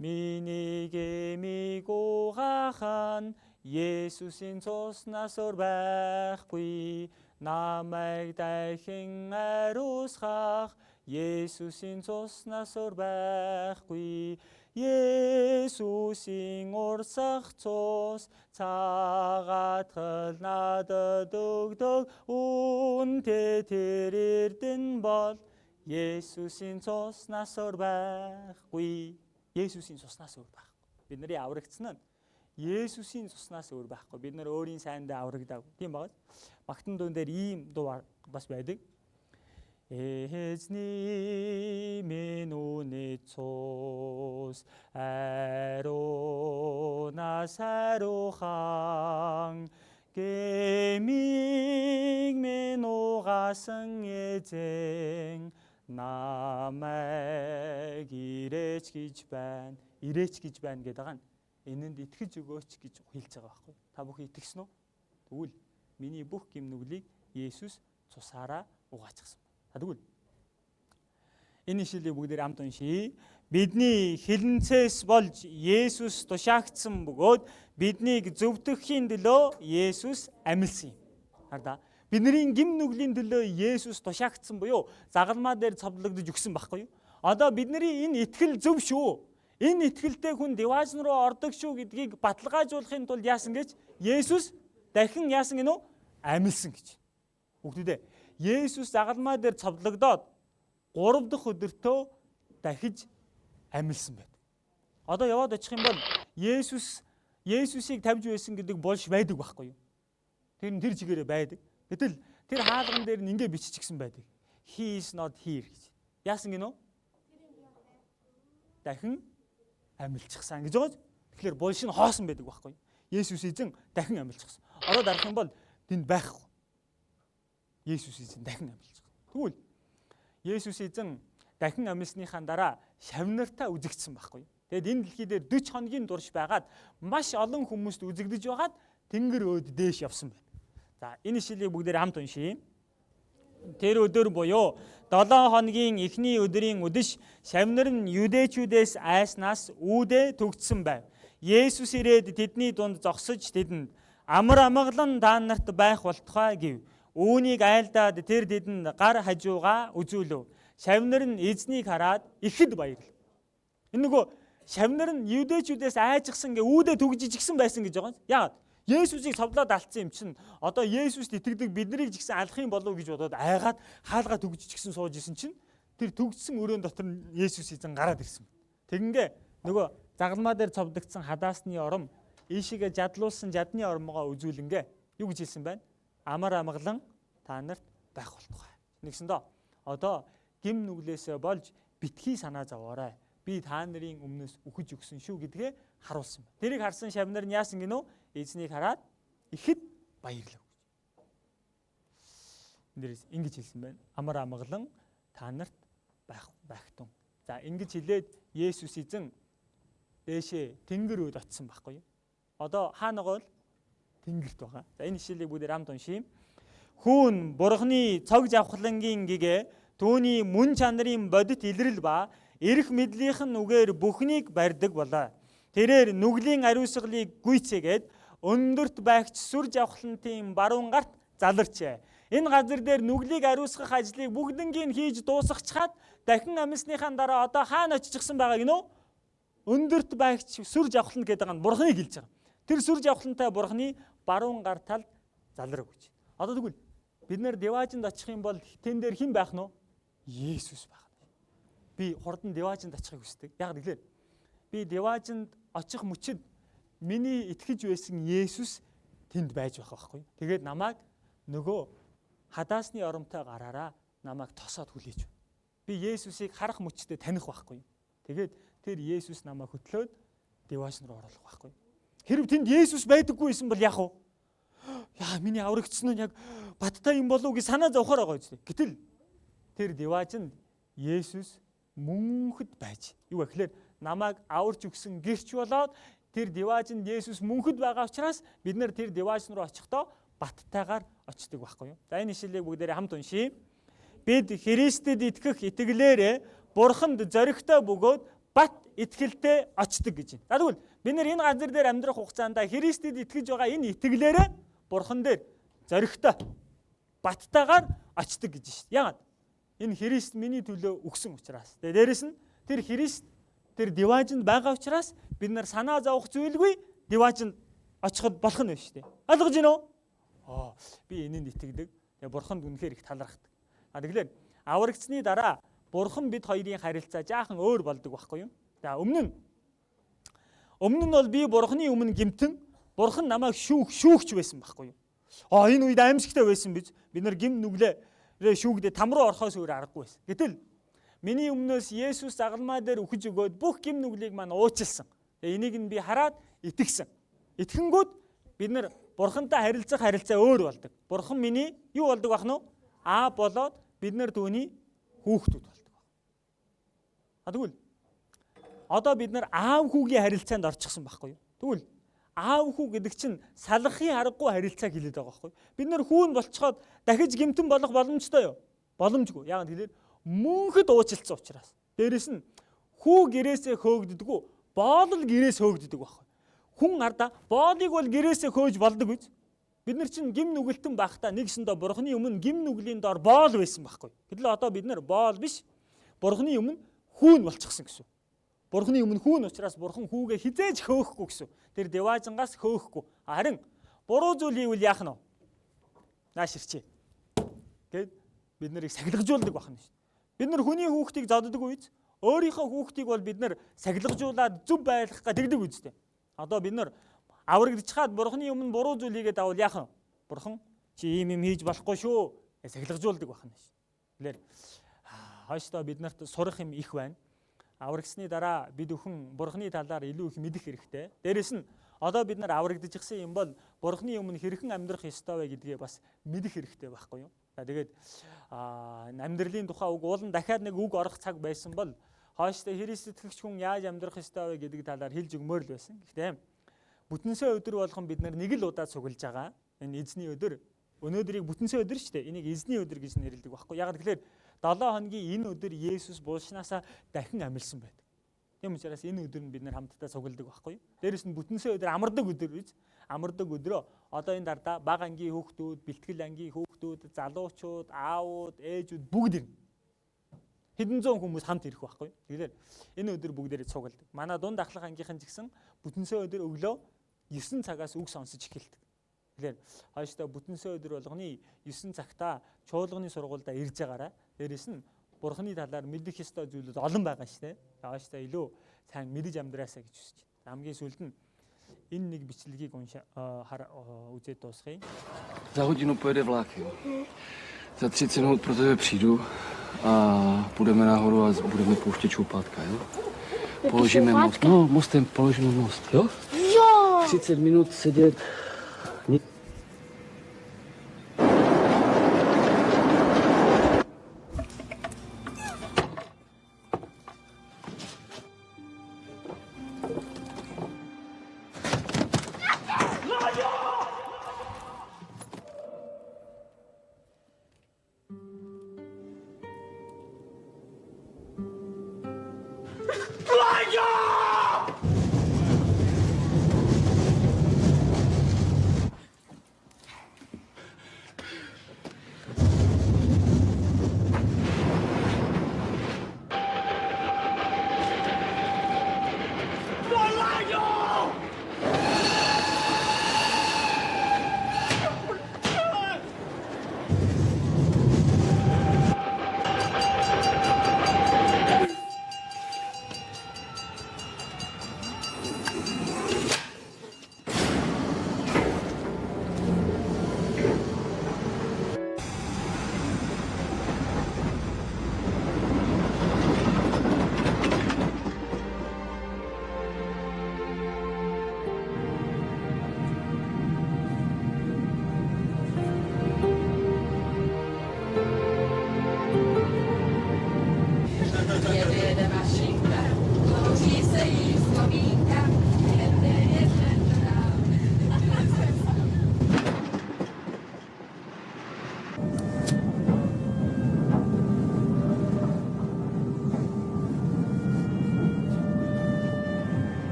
Миний гмиг угахан Есүсийн цуснаас өөр байхгүй. Намайг дахин ариусгах Есүсийн цуснаас өөр байхгүй. Есүсийн урсах цус цагаатгал надад өгдөг үнтэй тэр эрдэн бол Есүсийн цуснаас өөр байхгүй. Есүсийн цуснаас өөр байхгүй. Бидний аврагдсан нь Есүсийн цуснаас өөр байхгүй. Бид нар өөрийн сайндаа аврагдаагүй. Тийм байна. Магтан дуун дээр ийм дуу бас байдаг. Эзний минь үнэ цус ариунаас ариухан гмиг минь угаасан эзэн намайг ирээч гэж байна. Ирээч гэж байна гэдэг байгаа нь энэнд итгэж өгөөч гэж хэлж байгаа байхгүй. Та бүхэн итгэсэн үү? Тэгвэл миний бүх гим нүглийг Есүс цусаараа угаачсан. Тэгвэл энэ ишлэлийг бүгдээр хамт уншийе. Бидний хилэнцээс болж Есүс тушаагдсан бөгөөд биднийг зөвтгөхийн төлөө Есүс амьдсан юм. Хардаа. Бидний гим нүглийн төлөө Есүс тушаагдсан буюу загалмаа дээр цовдлогдож өгсөн байхгүй юу? Одоо бидний энэ итгэл зөв шүү. Энэ итгэлтэй хүн девайс руу ордог шүү гэдгийг баталгаажуулахын тулд яасан гэж Есүс дахин яасан гинөө амьдсан гэж. Хүүхдүүдээ Есүс загалмаа дээр цовдлогдоод 3 дахь өдөртөө дахиж амьдсан байд. Одоо яваад очих юм бол Есүсийг тавьж байсан гэдэг болж байдаг байхгүй юу? Тэр нь тэр чигээрээ байдаг. Гэтэл тэр хаалган дээр нь ингэ биччихсэн байдаг. He is not here гэж. Яасан гинөө? Дахин амьлчихсан гэж байгаа. Тэгэхээр булш нь хоосон байдаг байхгүй. Есүс эзэн дахин амьлчихсан. Ороод арах юм бол тэнд байхгүй. Есүс эзэн дахин амьлчихсан. Тэгвэл Есүс эзэн дахин амьсныхаа дараа шавнартаа үзэгдсэн байхгүй. Тэгэд энэ дэлхий дээр 40 хоногийн турш байгаад маш олон хүмүүст үзэгдэж байгаад тэнгэр өөд дээш явсан байна. За энэ ишлэлийг бүгдээр хамт уншийе. Тэр өдөр буюу 7 хоногийн эхний өдрийн өдөш шавнар нь юдэчүүдээс айснаас үүдэ төгссөн байв. Есүс ирээд тэдний дунд зогсож тэдэнд амар амгалан та нарт байх болтугай гэв. Үүнийг айлдаад тэр тэдэнд гар хажуугаа үзүүлв. Шавнар нь эзнийг хараад ихэд баярлав. Энэ нөгөө шавнар нь юдэчүүдээс айжгсан гэ үүдэ төгжижгсэн байсан гэж байгаа юм. Яагаад? Есүсийг цовдлоод алдсан юм чинь одоо Есүст итгэдэг биднийг ч гэсэн алах юм болов гэж бодоод айгаад хаалгаа төгжижгсэн сууж исэн чинь тэр төгжсөн өрөөнд дотор нь Есүс эзэн гараад ирсэн. Тэгингээ нөгөө загалмаа дээр цовдогдсон хадаасны ором ийшээгээ жадлуулсан жадны ормогоо үзүүлэнгээ юу гэж хэлсэн байна? Амар амгалан та нарт байх болтугай. Нэгсэн доо одоо гим нүглээсээ болж битгий санаа зовоорой. Би та нарын өмнөөс үхэж өгсөн шүү гэдгээ харуулсан байна. Тэрийг харсан шавнар нь яасан гинөө? Эзнийг хараад ихэд баярлав. Эндээс ингэж хэлсэн байна. Амар амгалан та нарт байхтун. За ингэж хэлээд Есүс эзэн дээшээ тэнгэр үүд очсон байхгүй юу? Одоо хаанаа л тэнгэрт байгаа. За энэ ишлэлийг бүгд хамт уншийе. Хүүн Бурхны цог завхлангийн гэгээ түүний мөн чанарын бодит илрэл ба эрх мэдлийнхэн үгээр бүхнийг барьдаг болоо. Тэрээр нүглийн ариусгалыг гүйцээгээд өндөрт байгч сүр жавхлантын баруун гарт заларчээ. Энэ газар дээр нүглийг ариусгах ажлыг бүгднгийн хийж дуусгачаад дахин амьсныхаа дараа одоо хаана очижсэн байгаа гинөө? Өндөрт байгч сүр жавхлант гэдэг нь Бурхныг хэлж байгаа. Тэр сүр жавхлантай Бурхны баруун гар талд залрав гэж. Одоо тэгвэл бид нэр Деважинд очих юм бол тэн дээр хэн байх нь вэ? Есүс байх. Би хурдан Деважинд очихыг хүсдэг. Яг тэгэхээр би Деважинд очих мөчид миний итгэж байсан Есүс тэнд байж байгаа байхгүй. Тэгээд намайг нөгөө хадаасны оромтой гараараа намайг тосоод хүлээж байна. Би Есүсийг харах мөчтөд таних байхгүй. Тэгээд тэр Есүс намайг хөтлөөд Деваж руу оруулах байхгүй. Хэрв тэнд Есүс байдаггүй байсан бол яах вэ? Яа миний аврагдсан нь яг баттай юм болов уу гэж санаа зовхоор байгаа үстэй. Гэтэл тэр Деважинд Есүс мөнхөд байж. Юу гэхээр намайг аварч өгсөн гэрч болоод тэр Деважинд Есүс мөнхөд байгаа учраас бид нэр тэр Деваж руу очихдоо баттайгаар очдөг байхгүй юу? За энэ ишлэлийг бүгдээрээ хамт уншийе. Бид Христэд итгэх итгэлээрээ Бурханд зоригтой бөгөөд бат итгэлтэй очдөг гэж байна. За тэгвэл бид нэр энэ газар дээр амьдрах хугацаанд Христэд итгэж байгаа энэ итгэлээрээ Бурхан дээр зоригтой баттайгаар очдөг гэж байна. Яагаад? Энэ Христ миний төлөө өгсөн учраас. Тэгээ дээрэс нь тэр Христ тэр Деважинд байгаа учраас бид нар санаа зовох зүйлгүй Деважинд очиход болох нь байна шүү дээ. Ойлгож байна уу? Би энэнд итгэдэг. Тэгээ Бурханд үнэхээр их талархдаг. Тэгэхээр аврагдсны дараа Бурхан бид хоёрын харилцаа жаахан өөр болдог байхгүй юу? За өмнө нь бол би Бурханы өмнө гимтэн Бурхан намайг шүүгч байсан байхгүй юу? Энэ үед аимшигтай байсан биз. Бид нар гим нүглээ шүүгдээ там руу орохоос өөр аргагүй байсан. Гэтэл миний өмнөөс Есүс загалмаа дээр үхэж өгөөд бүх гим нүглийг маань уучлсан. Тэгээ энийг нь би хараад итгэсэн. Итгэнгүүт бид нар Бурхантай харилцах харилцаа өөр болдог. Бурхан миний юу болдог бах нь? Аав болоод бид нар түүний хүүхдүүд болдог. Тэгвэл одоо бид нар аав хүүгийн харилцаанд орчихсон байхгүй юу? Тэгвэл аав хүү гэдэг чинь салахын аргагүй харилцааг хэлээд байгаа байхгүй юу? Бид нар хүүн болцоход дахиж гэмтэн болох боломжтой юу? Боломжгүй. Яг тэгэхээр мөнхөд уучлалцсан учраас. Дээрэс нь хүү гэрээсээ хөөгддөггүй, боол гэрээс хөөгддөг байхгүй. Хүн ардаа боолыг бол гэрээсээ хөөж болдог үз. Бид нар чинь гим нүгэлтэн байхдаа нэгсэндээ Бурханы өмнө гим нүглийн дор боол байсан байхгүй. Гэтэл одоо бид нар боол биш, Бурханы өмнө хүүн болчихсон гэсэн. Бурханы өмнө хүүн учраас Бурхан хүүгээ хизээж хөөхгүй гэсэн. Тэр Деважингаас хөөхгүй. Харин буруу зүйл хийвэл яах нь вэ? Нааширчээ. Гэт бид нарыг сахилгажуулдаг байна шүү. Бид нар хүний хүүхдийг зодддаг үз. Өөрийнхөө хүүхдийг бол бид нар сахилгажуулаад зөв байлгах гэдэг үстэй. Одоо бид нар аврагдчихад Бурханы өмнө буруу зүйл хийгээд авал яах вэ? Бурхан чи ийм юм хийж болохгүй шүү. Сахилгажуулдаг байна шүү. Тэгэхээр хойштоо бид нарт сурах юм их байна. Аврагдсны дараа бид өхөн Бурханы талаар илүү их мэдэх хэрэгтэй. Дээрэс нь одоо бид нар аврагдчихсан юм бол Бурханы өмнө хэрхэн амьдрах ёстой вэ гэдгээ бас мэдэх хэрэгтэй байхгүй юу? Тэгээд амьдралын тухай үг уулан дахиад нэг үг орох цаг байсан бол хойштоо Христ итгэгч хүн яаж амьдрах ёстой вэ гэдэг талаар хэлж өгмөр л байсан. Гэхдээ бүтэнсээ өдөр болгон бид нар нэг л удаа цуглаж байгаа. Энэ эзний өдөр Өнөөдрийг бүтэнсэ өдөр шүү дээ. Энийг эзний өдөр гэж нэрлэдэг байхгүй. Яг тэгэхээр 7 хоногийн энэ өдөр Есүс булшнаасаа дахин амилсан байдаг. Тийм учраас энэ өдөр нь бид нар хамтдаа цугладаг байхгүй. Дээрээс нь бүтэнсэ өдөр амардаг өдөр биз. Амардаг өдрөө одоо энэ дардаа бага ангийн хүүхдүүд, бэлтгэл ангийн хүүхдүүд, залуучууд, аавууд, ээжүүд бүгд ирнэ. Хэдэн зуун хүмүүс хамт ирэх байхгүй. Тэгэхээр энэ өдөр бүгдээрээ цугладаг. Манай дунд ахлах ангийнхан ч гэсэн бүтэнсэ өдөр өглөө 9 цагаас үг сонсож эхэлдэг. Тэгэхээр хойштоо бүтэнсэ өдөр болгоны 9 цагта чуулганы сургуультай ирж байгаарай. Дээрээс нь Бурхны талаар мэдэх ёстой зүйлүүд олон байгаа шүү дээ. Хойштоо илүү сайн мэдэж амьдраасаа гэж хүсэж байна. Хамгийн сүүлд нь энэ нэг бичлэгийг үзээд дуусгая.
Za hodinu pojede vlákem. Za 30 minut pro tebe přijdu a půjdeme nahoru a budeme pouštět čoupátka, jo? Položíme most. No, mostem položíme most, jo? Jo! 30 minut sedět.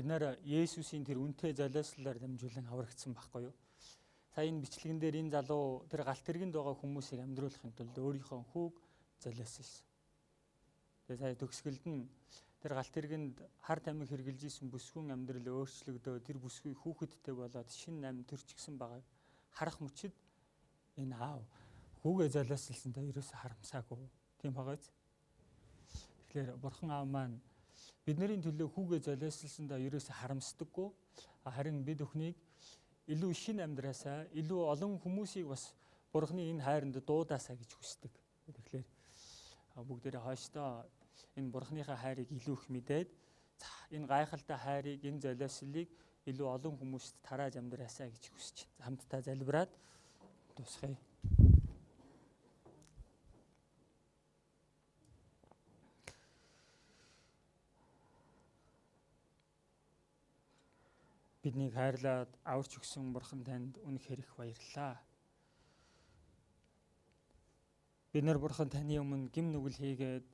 Бид нэр Есүсийн тэр үнэтэй залиаслалаар дамжуулан аврагдсан байхгүй юу? Сая энэ бичлэгэн дээр энэ залуу тэр галт тэргэнд байгаа хүмүүсийг амьдруулахын тулд өөрийнхөө хүүг залиасан. Тэгээ сая төгсгөлд нь тэр галт тэргэнд хар тамхи хэрглэж исэн бүсгүйн амьдрал өөрчлөгдөө тэр бүсгүй хүүхэдтэй болоод шинэ нам төрчихсөн байгааг харах мөчид энэ аав хүүгээ залиасалсандаа ерөөсө харамсаагүй. Тийм байгааз. Тэгэхээр бурхан аав маань бидний төлөө хүүгээ залиасалсандаа ерөөсө харамсдаггүй. Харин бид өхнийг илүү шинэ амьдраасаа, илүү олон хүмүүсийг бас бурханы энэ хайранд дуудаасаа гэж хүсдэг. Тэгэхээр бүгдээрээ хойштоо энэ бурханыхаа хайрыг илүү их мэдээд энэ гайхалтай хайрыг, энэ залиаслалыг илүү олон хүмүүст тарааж амьдраасаа гэж хүсэж байна. Хамтдаа залбираад дуусгая. Биднийг хайрлаад аварч өгсөн Бурхан танд үнэхээр их баярлалаа. Бид нар Бурхан таны өмнө гим нүгэл хийгээд